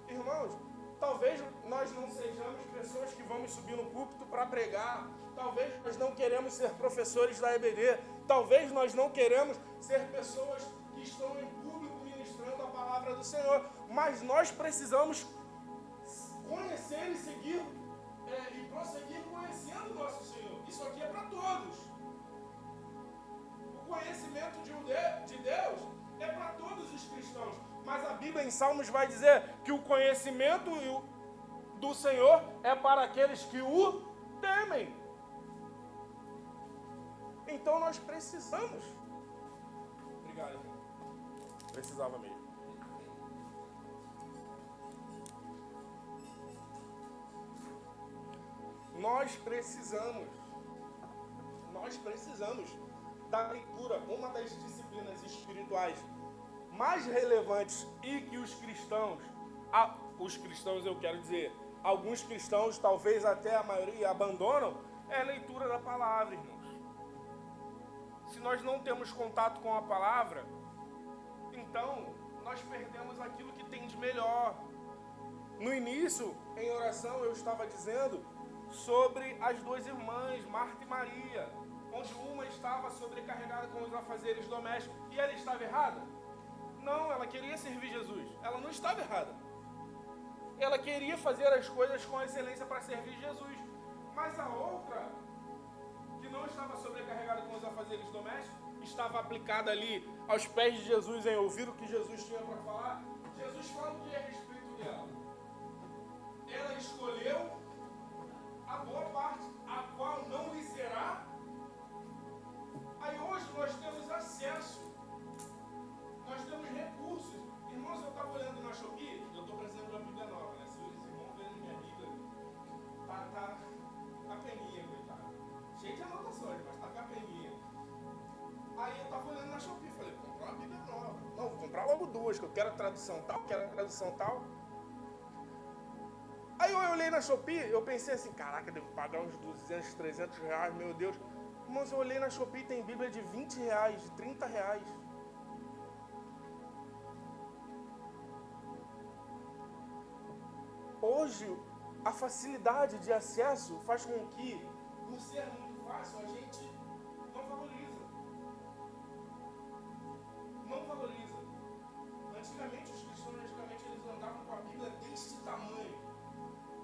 Irmãos, talvez nós não sejamos pessoas que vamos subir no púlpito para pregar. Talvez nós não queremos ser professores da EBD. Talvez nós não queremos ser pessoas que estão em público ministrando a palavra do Senhor. Mas nós precisamos conhecer e seguir e prosseguir conhecendo o nosso Senhor. Isso aqui é para todos. O conhecimento de Deus é para todos os cristãos. Mas a Bíblia em Salmos vai dizer que o conhecimento do Senhor é para aqueles que o temem. Então nós precisamos. Obrigado, irmão. Precisava mesmo. Nós precisamos da leitura, uma das disciplinas espirituais mais relevantes e que os cristãos eu quero dizer, alguns cristãos, talvez até a maioria, abandonam, é a leitura da palavra, irmãos. Se nós não temos contato com a palavra, então nós perdemos aquilo que tem de melhor. No início, em oração, eu estava dizendo sobre as duas irmãs, Marta e Maria, onde uma estava sobrecarregada com os afazeres domésticos. E ela estava errada? Não, ela queria servir Jesus. Ela não estava errada. Ela queria fazer as coisas com excelência para servir Jesus. Mas a outra, que não estava sobrecarregada com os afazeres domésticos, estava aplicada ali aos pés de Jesus, em ouvir o que Jesus tinha para falar. Jesus fala o que é a respeito dela. Ela escolheu a boa parte, a qual não lhe será duas, que eu quero a tradução tal, quero a tradução tal. Aí eu olhei na Shopee, eu pensei assim, caraca, devo pagar uns 200, 300 reais, meu Deus. Mas eu olhei na Shopee, tem Bíblia de 20 reais, de 30 reais. Hoje, a facilidade de acesso faz com que, por ser muito fácil, a gente não valoriza. Não valoriza. Antigamente, os cristãos, eles andavam com a Bíblia desse tamanho,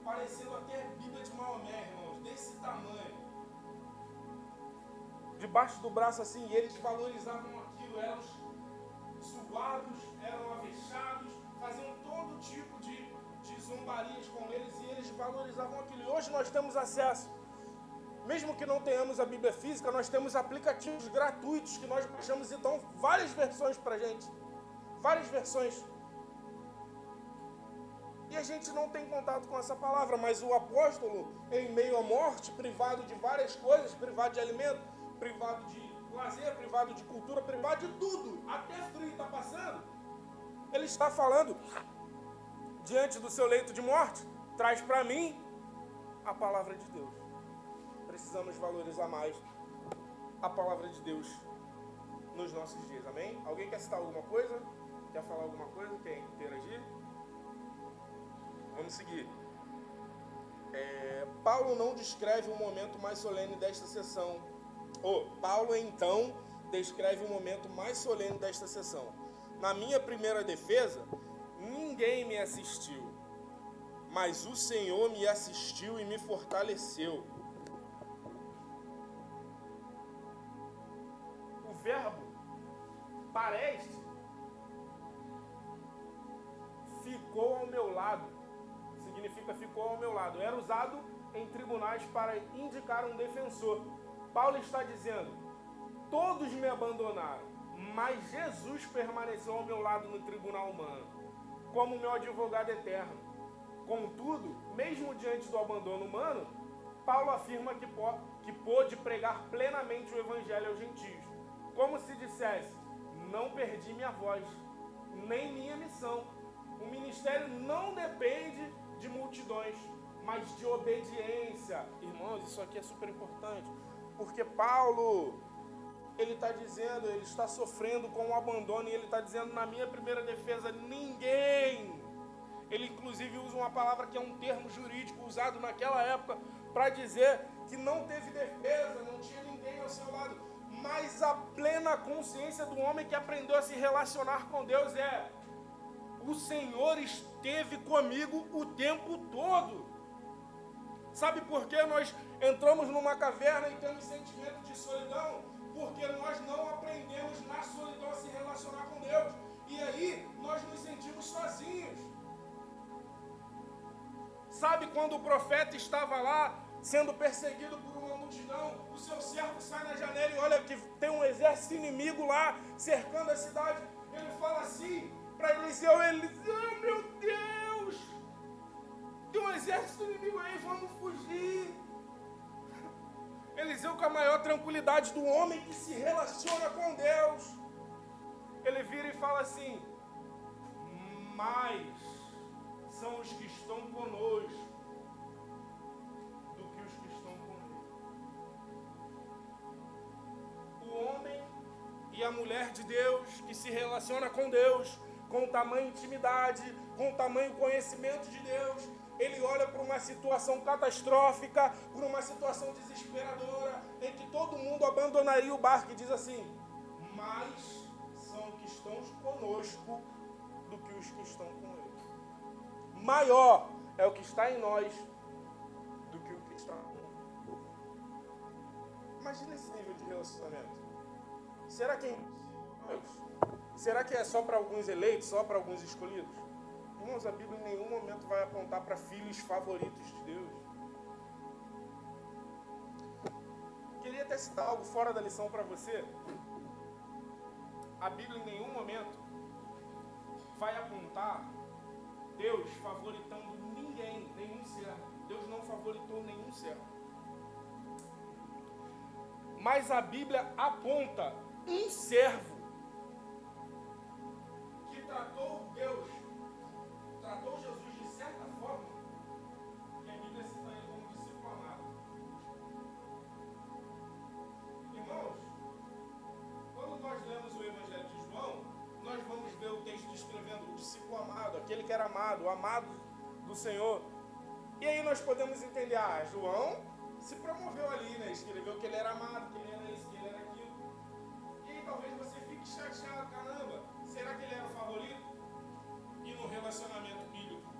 parecendo até a Bíblia de Maomé, irmãos, desse tamanho. Debaixo do braço assim, e eles valorizavam aquilo, eram zoados, eram avechados, faziam todo tipo de zombarias com eles, e eles valorizavam aquilo. E hoje nós temos acesso. Mesmo que não tenhamos a Bíblia física, nós temos aplicativos gratuitos que nós baixamos e dão várias versões pra gente. Várias versões. E a gente não tem contato com essa palavra, mas o apóstolo, em meio à morte, privado de várias coisas, privado de alimento, privado de lazer, privado de cultura, privado de tudo, até frio está passando, ele está falando, diante do seu leito de morte, traz para mim a palavra de Deus. Precisamos valorizar mais a palavra de Deus nos nossos dias, amém? Alguém quer citar alguma coisa? Quer falar alguma coisa? Quer interagir? Vamos seguir. Paulo não descreve o momento mais solene desta sessão. Paulo, então, descreve o momento mais solene desta sessão. Na minha primeira defesa, ninguém me assistiu, mas o Senhor me assistiu e me fortaleceu. O verbo pareste ficou ao meu lado. Significa ficou ao meu lado. Era usado em tribunais para indicar um defensor. Paulo está dizendo, todos me abandonaram, mas Jesus permaneceu ao meu lado no tribunal humano, como meu advogado eterno. Contudo, mesmo diante do abandono humano, Paulo afirma que pôde pregar plenamente o evangelho aos gentios. Como se dissesse, não perdi minha voz, nem minha missão. O ministério não depende de multidões, mas de obediência. Irmãos, isso aqui é super importante, porque Paulo, ele está dizendo, ele está sofrendo com o abandono, e ele está dizendo, na minha primeira defesa, ninguém. Ele inclusive usa uma palavra que é um termo jurídico usado naquela época para dizer que não teve defesa, não tinha ninguém ao seu lado, mas a plena consciência do homem que aprendeu a se relacionar com Deus é: o Senhor esteve comigo o tempo todo. Sabe por que nós entramos numa caverna e temos sentimento de solidão? Porque nós não aprendemos na solidão a se relacionar com Deus. E aí nós nos sentimos sozinhos. Sabe quando o profeta estava lá, sendo perseguido por uma multidão, o seu servo sai na janela e olha que tem um exército inimigo lá, cercando a cidade. Ele fala assim para Eliseu, meu Deus, tem um exército inimigo aí, vamos fugir. Eliseu, com a maior tranquilidade do homem que se relaciona com Deus, ele vira e fala assim, mais são os que estão conosco do que os que estão conosco. O homem e a mulher de Deus que se relaciona com Deus, com tamanha intimidade, com tamanho conhecimento de Deus, ele olha para uma situação catastrófica, para uma situação desesperadora, em que todo mundo abandonaria o barco e diz assim, mais são os que estão conosco do que os que estão com ele. Maior é o que está em nós do que o que está conosco. Imagina esse nível de relacionamento. Será que é só para alguns eleitos, só para alguns escolhidos? Irmãos, a Bíblia em nenhum momento vai apontar para filhos favoritos de Deus. Queria até citar algo fora da lição para você. A Bíblia em nenhum momento vai apontar Deus favoritando ninguém, nenhum servo. Deus não favoritou nenhum servo. Mas a Bíblia aponta um servo que tratou Jesus de certa forma, que a Bíblia cita ele como discípulo amado. Irmãos, quando nós lemos o Evangelho de João, nós vamos ver o texto descrevendo o discípulo amado, aquele que era amado, o amado do Senhor. E aí nós podemos entender, João se promoveu ali, né? Escreveu que ele era amado, que ele era isso, que ele era aquilo. E aí talvez você fique chateado, caramba, será que ele era o favorito? E no relacionamento bíblico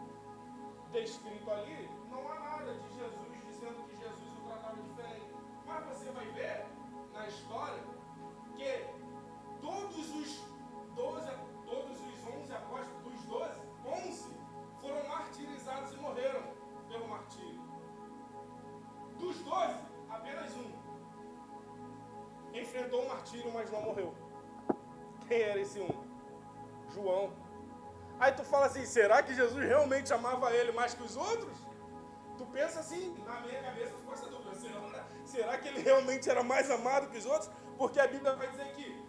descrito ali, não há nada de Jesus dizendo que Jesus o tratava diferente. Mas você vai ver na história que todos os 11 apóstolos, dos 12, 11 foram martirizados e morreram pelo martírio. Dos 12, apenas um enfrentou o martírio, mas não morreu. Quem era esse um? João. Aí tu fala assim, será que Jesus realmente amava ele mais que os outros? Tu pensa assim, na minha cabeça ficou essa dúvida, será que ele realmente era mais amado que os outros? Porque a Bíblia vai dizer que,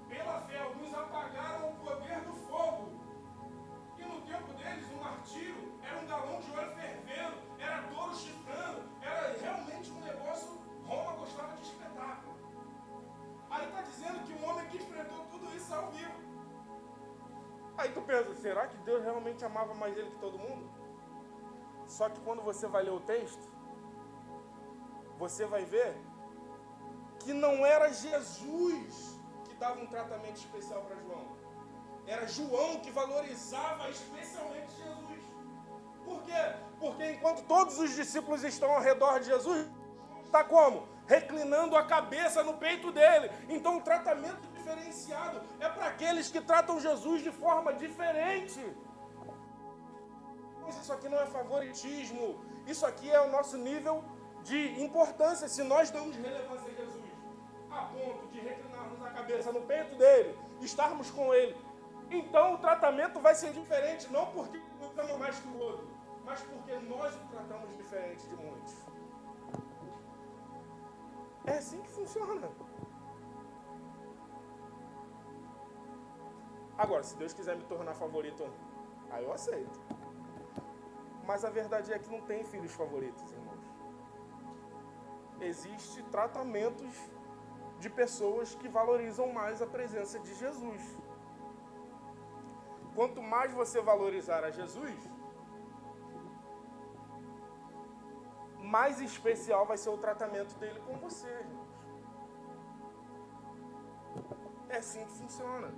pela fé, alguns apagaram o poder do fogo. E no tempo deles, o martírio era um galão de óleo fervendo, era touro chifrando, era realmente um negócio, Roma gostava de espetáculo. Aí está dizendo que um homem que enfrentou tudo isso ao vivo. Aí tu pensa, será que Deus realmente amava mais ele que todo mundo? Só que quando você vai ler o texto, você vai ver que não era Jesus que dava um tratamento especial para João. Era João que valorizava especialmente Jesus. Por quê? Porque enquanto todos os discípulos estão ao redor de Jesus, está como? Reclinando a cabeça no peito dele. Então o tratamento diferenciado é para aqueles que tratam Jesus de forma diferente. Mas isso aqui não é favoritismo. Isso aqui é o nosso nível de importância. Se nós damos relevância a Jesus a ponto de reclinarmos a cabeça no peito dele, estarmos com ele, então o tratamento vai ser diferente, não porque um ama mais que o outro, mas porque nós o tratamos diferente de muitos. É assim que funciona. Agora, se Deus quiser me tornar favorito, aí eu aceito. Mas a verdade é que não tem filhos favoritos, irmãos. Existem tratamentos de pessoas que valorizam mais a presença de Jesus. Quanto mais você valorizar a Jesus, mais especial vai ser o tratamento dele com você, irmãos. É assim que funciona.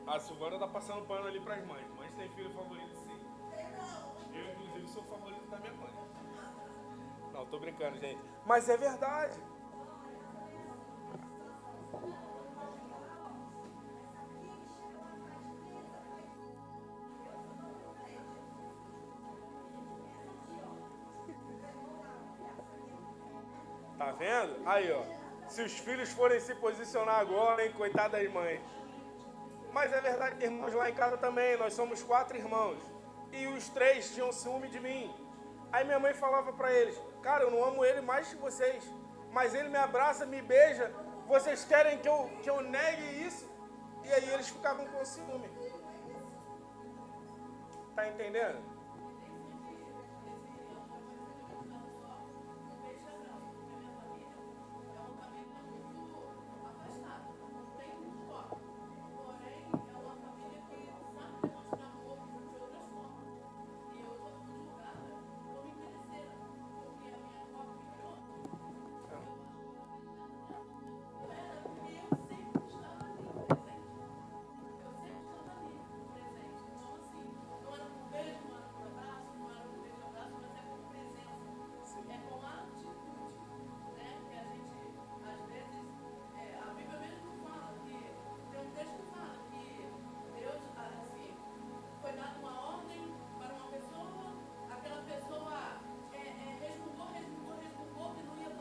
A Silvana tá passando pano ali pras mães. Mães têm filho favorito, sim. Eu, inclusive, sou o favorito da minha mãe. Não, tô brincando, gente. Mas é verdade. Tá vendo? Aí, ó. Se os filhos forem se posicionar agora, hein? Coitada das mães. Mas é verdade, irmãos, lá em casa também, nós somos 4 irmãos. E os 3 tinham ciúme de mim. Aí minha mãe falava pra eles, cara, eu não amo ele mais que vocês. Mas ele me abraça, me beija. Vocês querem que eu negue isso? E aí eles ficavam com ciúme. Tá entendendo?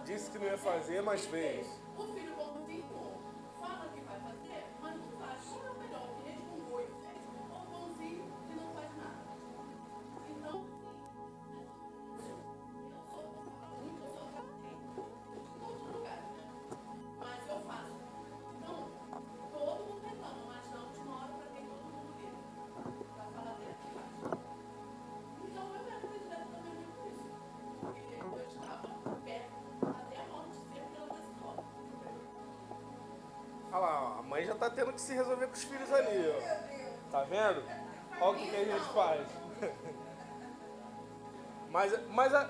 Disse que não ia fazer, mas fez. O filho bonzinho fala que vai fazer, mas não faz. Qual é o melhor? Que resmungou e fez, ou o bonzinho que não faz nada? Então, eu sou em todos os lugares, né? Mas eu faço. Então, todo mundo reclama, mas na última hora para quem todo mundo liga. Para falar dele aqui embaixo. Então, eu era predileta também por isso. Porque eu estava perto. Olha lá, a mãe já tá tendo que se resolver com os filhos ali, ó. Tá vendo? Olha o que a gente faz.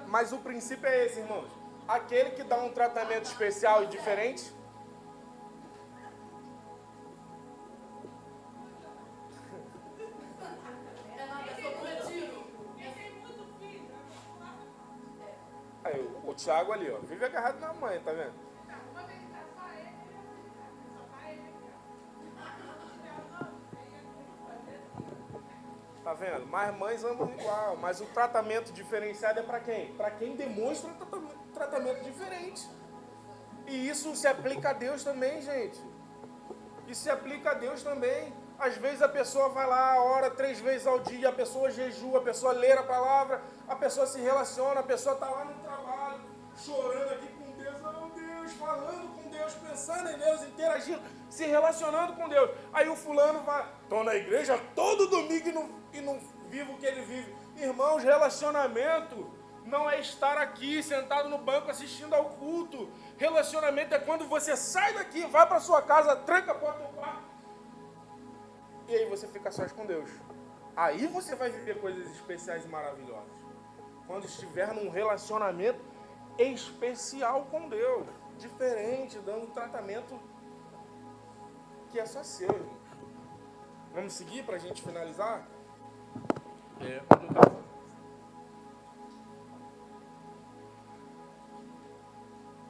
Mas o princípio é esse, irmãos. Aquele que dá um tratamento especial e diferente. Aí, o Thiago ali, ó, vive agarrado na mãe, tá vendo? Tá vendo? Mas mães amam igual. Mas o tratamento diferenciado é para quem? Para quem demonstra tratamento diferente. E isso se aplica a Deus também, gente. Isso se aplica a Deus também. Às vezes a pessoa vai lá, ora 3 vezes ao dia, a pessoa jejua, a pessoa lê a palavra, a pessoa se relaciona, a pessoa está lá no trabalho, chorando aqui com Deus, oh Deus, falando com Deus, pensando em Deus, interagindo, se relacionando com Deus. Aí o fulano vai, estou na igreja todo domingo e não vivo o que ele vive. Irmãos, relacionamento não é estar aqui sentado no banco assistindo ao culto. Relacionamento é quando você sai daqui, vai para sua casa, tranca a porta do quarto e aí você fica sós com Deus. Aí você vai viver coisas especiais e maravilhosas. Quando estiver num relacionamento especial com Deus, diferente, dando um tratamento que é só seu, irmão. Vamos seguir para a gente finalizar?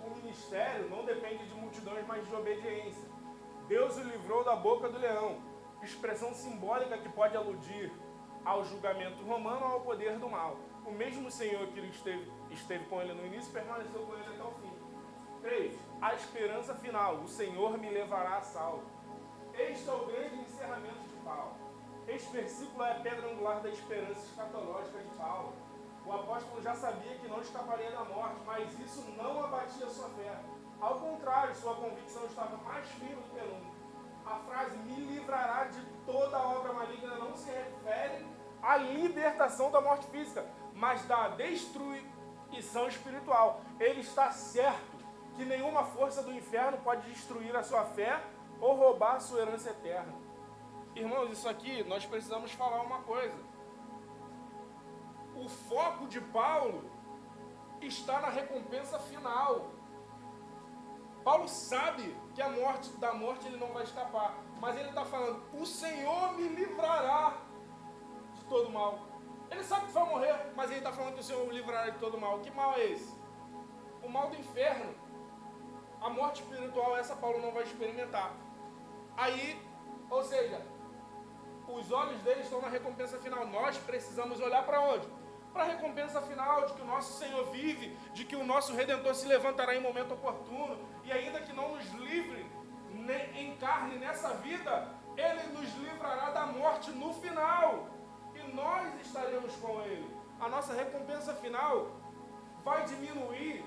O ministério não depende de multidões, mas de obediência. Deus o livrou da boca do leão, expressão simbólica que pode aludir ao julgamento romano ou ao poder do mal. O mesmo Senhor que esteve com ele no início permaneceu com ele até o fim. 3. A esperança final. O Senhor me levará a salvo. Este é o grande encerramento de Paulo. Este versículo é a pedra angular da esperança escatológica de Paulo. O apóstolo já sabia que não escaparia da morte, mas isso não abatia sua fé. Ao contrário, sua convicção estava mais firme do que nunca. A frase me livrará de toda obra maligna não se refere à libertação da morte física, mas da destruição espiritual. Ele está certo que nenhuma força do inferno pode destruir a sua fé ou roubar a sua herança eterna. Irmãos, isso aqui nós precisamos falar uma coisa. O foco de Paulo está na recompensa final. Paulo sabe que da morte ele não vai escapar, mas ele está falando, o Senhor me livrará de todo mal. Ele sabe que vai morrer, mas ele está falando que o Senhor me livrará de todo mal. Que mal é esse? O mal do inferno. A morte espiritual, essa Paulo não vai experimentar. Aí, ou seja, os olhos dele estão na recompensa final. Nós precisamos olhar para onde? para a recompensa final de que o nosso Senhor vive, de que o nosso Redentor se levantará em momento oportuno, e ainda que não nos livre em carne nessa vida, Ele nos livrará da morte no final, e nós estaremos com Ele. A nossa recompensa final vai diminuir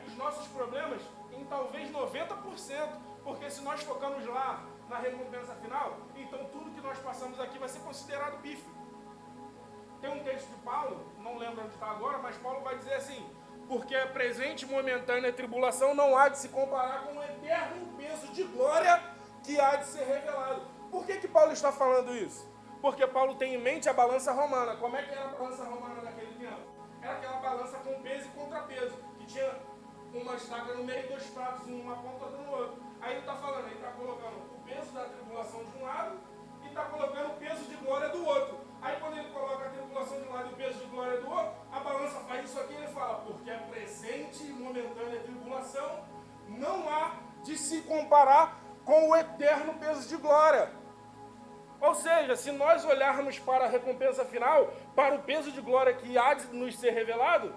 os nossos problemas em talvez 90%, porque se nós focamos lá na recompensa final, então tudo que nós passamos aqui vai ser considerado pífio. Tem um texto de Paulo, não lembro onde está agora, mas Paulo vai dizer assim: porque a presente e momentânea tribulação não há de se comparar com o eterno peso de glória que há de ser revelado. Por que Paulo está falando isso? Porque Paulo tem em mente a balança romana. Como é que era a balança romana naquele tempo? Era aquela balança com peso e contrapeso, que tinha uma estaca no meio e dois pratos, uma ponta no outro. Aí ele está falando, ele está colocando o peso da tribulação de um lado e está colocando o peso de glória do outro. Aí quando ele coloca a tribulação de um lado e o peso de glória do outro, a balança faz isso aqui e ele fala, porque a presente e momentânea tribulação não há de se comparar com o eterno peso de glória. Ou seja, se nós olharmos para a recompensa final, para o peso de glória que há de nos ser revelado,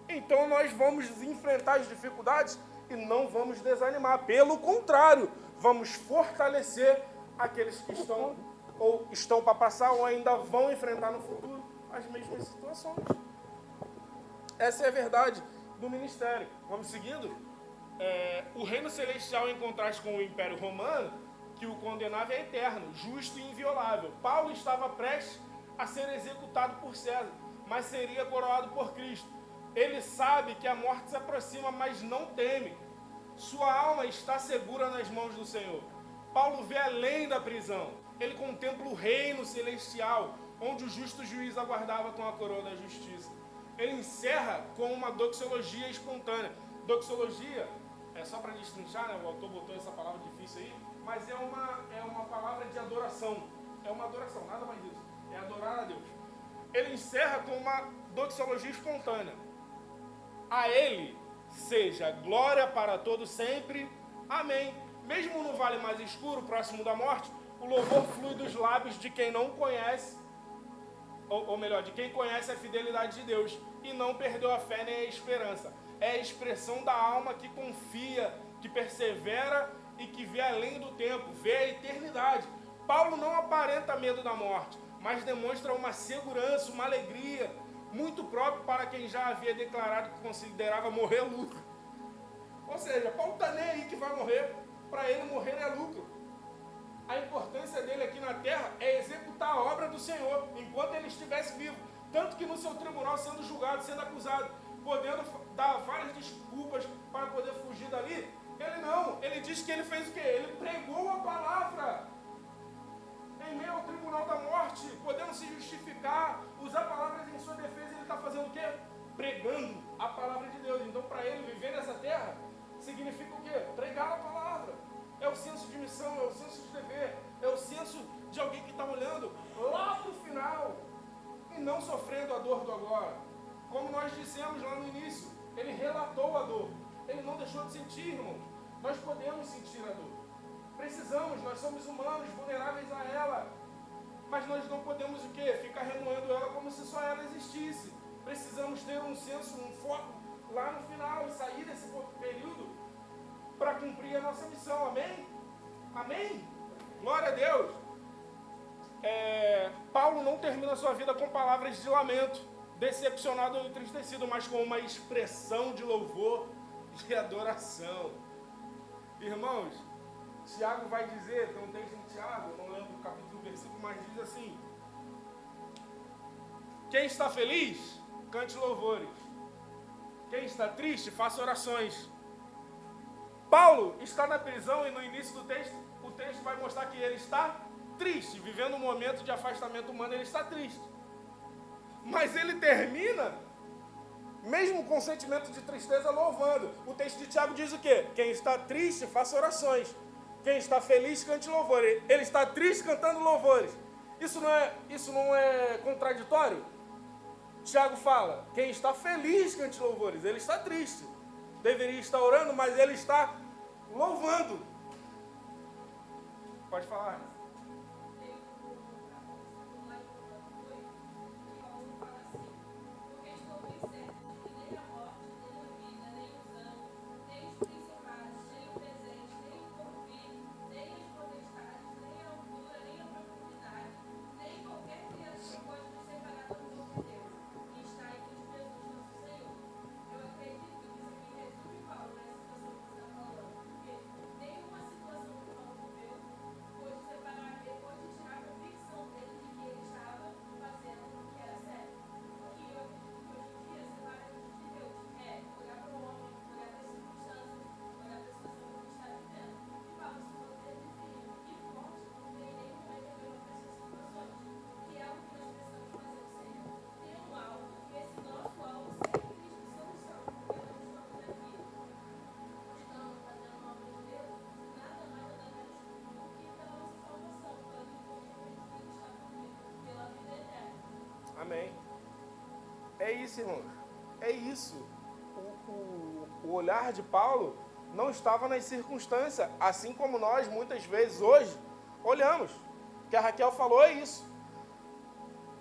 então nós vamos enfrentar as dificuldades e não vamos desanimar. Pelo contrário, vamos fortalecer aqueles que estão para passar ou ainda vão enfrentar no futuro as mesmas situações. Essa é a verdade do ministério. Vamos seguindo? O reino celestial, em contraste com o império romano, que o condenava, é eterno, justo e inviolável. Paulo estava prestes a ser executado por César, mas seria coroado por Cristo. Ele sabe que a morte se aproxima, mas não teme. Sua alma está segura nas mãos do Senhor. Paulo vê além da prisão. Ele contempla o reino celestial, onde o justo juiz aguardava com a coroa da justiça. Ele encerra com uma doxologia espontânea. Doxologia, só para destrinchar, né? O autor botou essa palavra difícil aí, mas é uma palavra de adoração. É uma adoração, nada mais disso. É adorar a Deus. Ele encerra com uma doxologia espontânea. A Ele seja glória para todos sempre. Amém. Mesmo no vale mais escuro, próximo da morte, o louvor flui dos lábios de quem não conhece, ou melhor, de quem conhece a fidelidade de Deus e não perdeu a fé nem a esperança. É a expressão da alma que confia, que persevera e que vê além do tempo, vê a eternidade. Paulo não aparenta medo da morte, mas demonstra uma segurança, uma alegria, muito próprio para quem já havia declarado que considerava morrer lucro. Ou seja, Paulo está nem aí que vai morrer, para ele morrer é lucro. A importância dele aqui na terra é executar a obra do Senhor, enquanto ele estivesse vivo. Tanto que no seu tribunal, sendo julgado, sendo acusado, podendo dar várias desculpas para poder fugir dali, ele diz que ele fez o quê? Ele pregou a palavra. Em meio ao tribunal da morte, podendo se justificar, usar palavras em sua defesa, ele está fazendo o quê? Pregando a palavra de Deus. Então, para ele, viver nessa terra, significa o quê? Pregar a palavra. É o senso de missão, é o senso de dever, é o senso de alguém que está olhando lá para o final e não sofrendo a dor do agora. Como nós dissemos lá no início, ele relatou a dor. Ele não deixou de sentir, irmãos. Nós podemos sentir a dor. Precisamos, nós somos humanos, vulneráveis a ela. Mas nós não podemos o quê? Ficar remoendo ela como se só ela existisse. Precisamos ter um senso, um foco lá no final e sair desse período para cumprir a nossa missão. Amém? Amém? Glória a Deus. Paulo não termina a sua vida com palavras de lamento, decepcionado ou entristecido, mas com uma expressão de louvor e adoração. Irmãos, Tiago vai dizer, tem um texto em Tiago, não lembro o capítulo e versículo, mas diz assim: quem está feliz, cante louvores. Quem está triste, faça orações. Paulo está na prisão e no início do texto, o texto vai mostrar que ele está triste, vivendo um momento de afastamento humano, ele está triste. Mas ele termina, mesmo com sentimento de tristeza, louvando. O texto de Tiago diz o quê? Quem está triste, faça orações. Quem está feliz, cante louvores. Ele está triste cantando louvores. Isso não é contraditório? Tiago fala, quem está feliz, cante louvores. Ele está triste. Deveria estar orando, mas ele está louvando. Pode falar. isso, irmãos. É isso. O olhar de Paulo não estava nas circunstâncias, assim como nós, muitas vezes, hoje, olhamos. O que a Raquel falou é isso.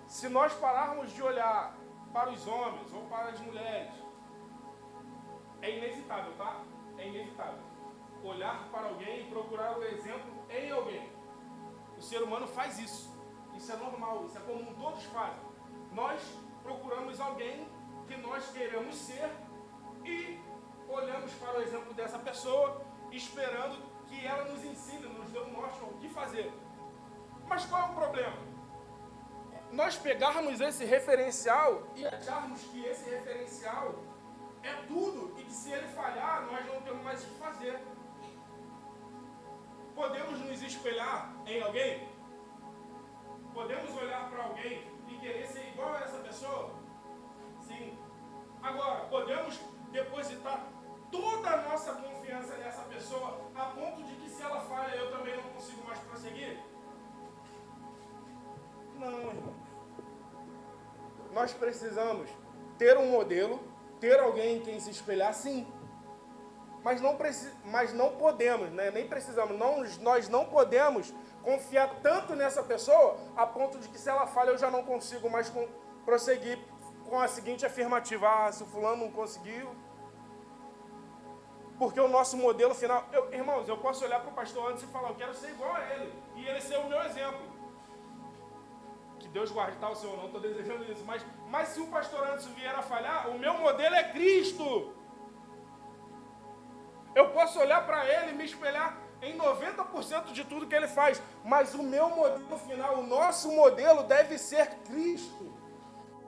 Se nós pararmos de olhar para os homens ou para as mulheres, é inevitável, tá? É inevitável. Olhar para alguém e procurar o exemplo em alguém. O ser humano faz isso. Isso é normal, isso é comum, todos fazem. Nós procuramos alguém que nós queremos ser e olhamos para o exemplo dessa pessoa, esperando que ela nos ensine, nos dê um norte o que fazer. Mas qual é o problema? Nós pegarmos esse referencial e acharmos que esse referencial é tudo e que se ele falhar, nós não temos mais o que fazer. Podemos nos espelhar em alguém? Podemos olhar para alguém e querer ser igual a essa pessoa? Sim. Agora, podemos depositar toda a nossa confiança nessa pessoa a ponto de que se ela falha eu também não consigo mais prosseguir? Não, irmão. Nós precisamos ter um modelo, ter alguém em quem se espelhar, sim. Mas não podemos, né? Nem precisamos, nós não podemos confiar tanto nessa pessoa a ponto de que se ela falha eu já não consigo mais prosseguir com a seguinte afirmativa: ah, se o fulano não conseguiu. Porque o nosso modelo final... irmãos, eu posso olhar para o pastor Anderson e falar, eu quero ser igual a ele. E ele ser o meu exemplo. Que Deus guarde tal, Senhor, não estou desejando isso. Mas se o pastor Anderson vier a falhar, o meu modelo é Cristo. Eu posso olhar para ele e me espelhar em 90% de tudo que ele faz. Mas o meu modelo final, o nosso modelo deve ser Cristo.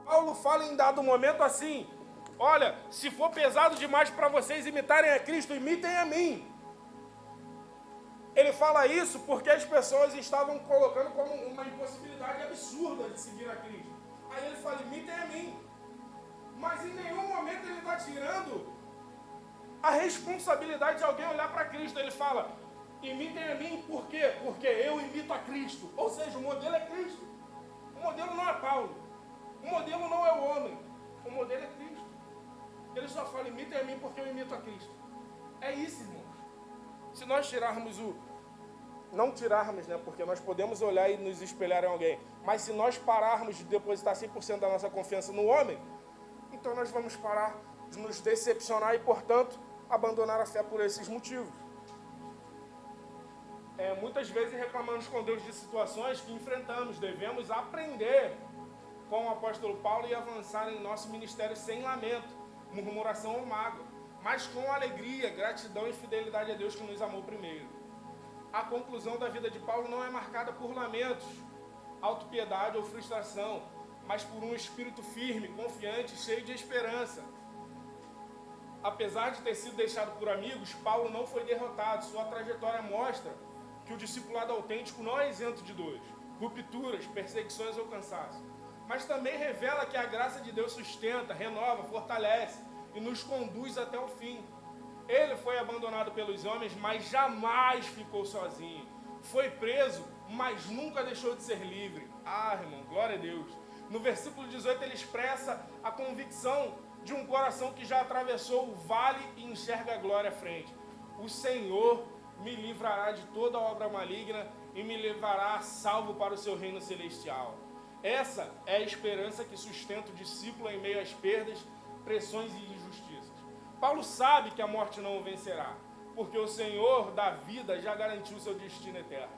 Paulo fala em dado momento assim: olha, se for pesado demais para vocês imitarem a Cristo, imitem a mim. Ele fala isso porque as pessoas estavam colocando como uma impossibilidade absurda de seguir a Cristo. Aí ele fala, imitem a mim. Mas em nenhum momento ele está tirando a responsabilidade de alguém olhar para Cristo. Ele fala, imitem a mim, por quê? Porque eu imito a Cristo. Ou seja, o modelo é Cristo. O modelo não é Paulo. O modelo não é o homem. O modelo é Cristo. Ele só fala, imitem a mim porque eu imito a Cristo. É isso, irmãos. Se nós tirarmos não tirarmos, né? Porque nós podemos olhar e nos espelhar em alguém. Mas se nós pararmos de depositar 100% da nossa confiança no homem, então nós vamos parar de nos decepcionar e, portanto, abandonar a fé por esses motivos. Muitas vezes reclamamos com Deus de situações que enfrentamos. Devemos aprender com o apóstolo Paulo e avançar em nosso ministério sem lamento, murmuração ou mágoa, mas com alegria, gratidão e fidelidade a Deus que nos amou primeiro. A conclusão da vida de Paulo não é marcada por lamentos, autopiedade ou frustração, mas por um espírito firme, confiante, cheio de esperança. Apesar de ter sido deixado por amigos, Paulo não foi derrotado. Sua trajetória mostra que o discipulado autêntico não é isento de dores, rupturas, perseguições ou cansaço, mas também revela que a graça de Deus sustenta, renova, fortalece e nos conduz até o fim. Ele foi abandonado pelos homens, mas jamais ficou sozinho. Foi preso, mas nunca deixou de ser livre. Ah, irmão, glória a Deus. No versículo 18 ele expressa a convicção de um coração que já atravessou o vale e enxerga a glória à frente. O Senhor me livrará de toda obra maligna e me levará salvo para o seu reino celestial. Essa é a esperança que sustenta o discípulo em meio às perdas, pressões e injustiças. Paulo sabe que a morte não o vencerá, porque o Senhor da vida já garantiu seu destino eterno.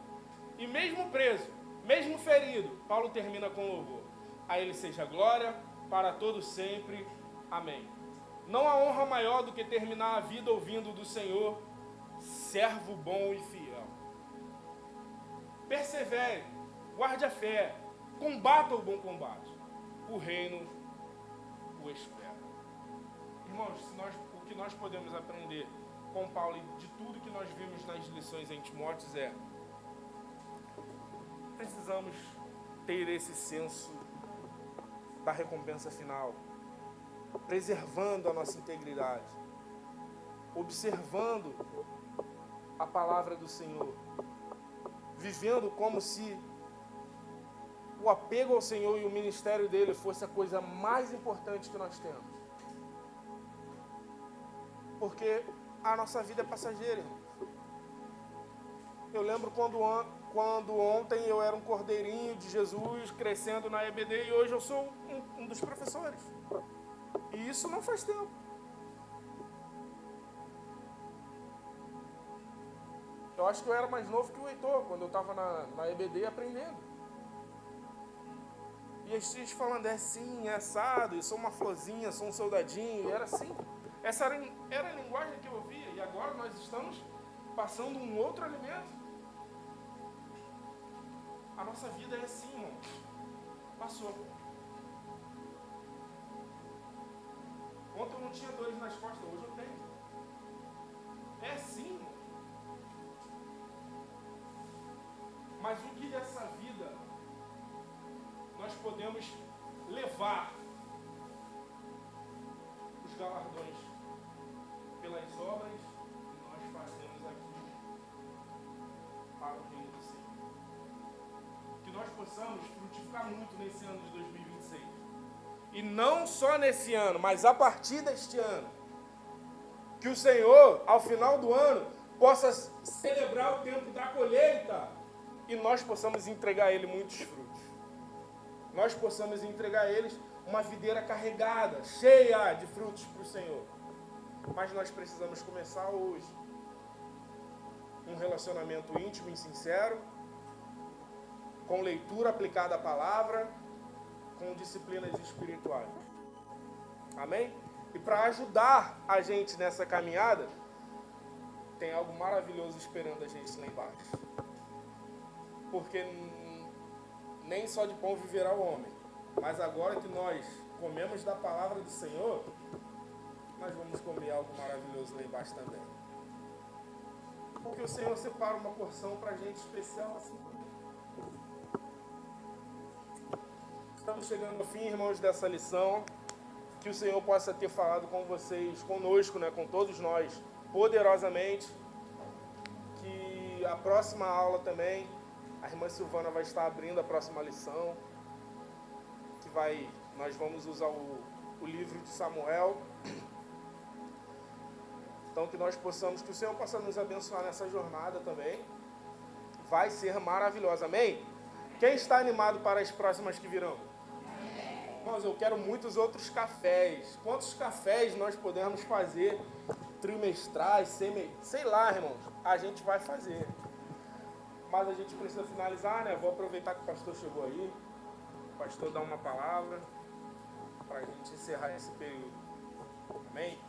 E mesmo preso, mesmo ferido, Paulo termina com louvor. A ele seja glória para todos sempre. Amém. Não há honra maior do que terminar a vida ouvindo do Senhor, servo bom e fiel. Persevere, guarde a fé, combata o bom combate. O reino o espera. Irmãos, o que nós podemos aprender com Paulo e de tudo que nós vimos nas lições em Timóteo é: precisamos ter esse senso da recompensa final, preservando a nossa integridade, observando a palavra do Senhor, vivendo como se o apego ao Senhor e o ministério dele fosse a coisa mais importante que nós temos. Porque a nossa vida é passageira, irmãos. Eu lembro quando ontem eu era um cordeirinho de Jesus, crescendo na EBD, e hoje eu sou um dos professores. E isso não faz tempo. Eu acho que eu era mais novo que o Heitor, quando eu estava na EBD aprendendo. E as tias falando, é assim, é assado, eu sou uma florzinha, sou um soldadinho, e era assim. Essa era a linguagem que eu ouvia, e agora nós estamos passando um outro alimento. A nossa vida é assim, irmão. Passou. Ontem eu não tinha dores nas costas, hoje eu tenho. É assim, irmão. Mas o que dessa vida nós podemos levar os galardões pelas obras que nós fazemos aqui para o reino do Senhor. Que nós possamos frutificar muito nesse ano de 2026. E não só nesse ano, mas a partir deste ano. Que o Senhor, ao final do ano, possa celebrar o tempo da colheita e nós possamos entregar a Ele muitos frutos. Nós possamos entregar a eles uma videira carregada, cheia de frutos para o Senhor. Mas nós precisamos começar hoje um relacionamento íntimo e sincero, com leitura aplicada à palavra, com disciplinas espirituais. Amém? E para ajudar a gente nessa caminhada, tem algo maravilhoso esperando a gente lá embaixo. Porque nem só de pão viverá o homem, mas agora que nós comemos da palavra do Senhor, nós vamos comer algo maravilhoso lá embaixo também. Porque o Senhor separa uma porção para a gente especial assim. Estamos chegando ao fim, irmãos, dessa lição. Que o Senhor possa ter falado com vocês, conosco, né, com todos nós, poderosamente. Que a próxima aula também, a irmã Silvana vai estar abrindo a próxima lição. Nós vamos usar o livro de Samuel. Então que nós possamos, que o Senhor possa nos abençoar nessa jornada também. Vai ser maravilhosa, amém? Quem está animado para as próximas que virão? Irmãos, eu quero muitos outros cafés. Quantos cafés nós podemos fazer? Trimestrais, sei lá, irmãos. A gente vai fazer. Mas a gente precisa finalizar, né? Vou aproveitar que o pastor chegou aí. O pastor dá uma palavra para a gente encerrar esse período. Amém?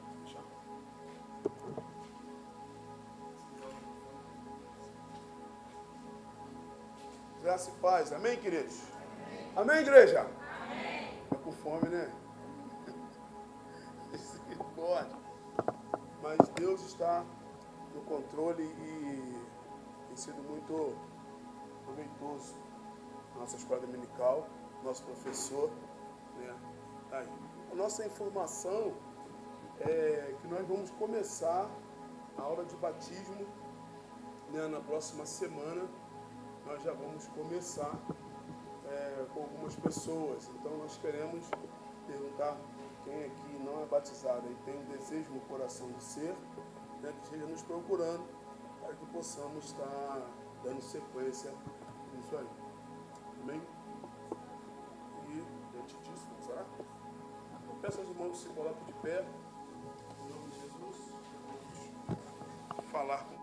Graça e paz. Amém, queridos? Amém, igreja? Amém. Tá com fome, né? Misericórdia. Mas Deus está no controle e tem sido muito proveitoso. Nossa escola dominical, nosso professor, né? Aí. A nossa informação é que nós vamos começar a aula de batismo, né? Na próxima semana. Nós já vamos começar com algumas pessoas. Então nós queremos perguntar quem aqui não é batizado e tem um desejo no coração de ser, né, que esteja nos procurando para que possamos estar dando sequência nisso aí. Amém? E diante disso, vamos orar? Eu peço aos irmãos que se coloquem de pé, em nome de Jesus, vamos falar com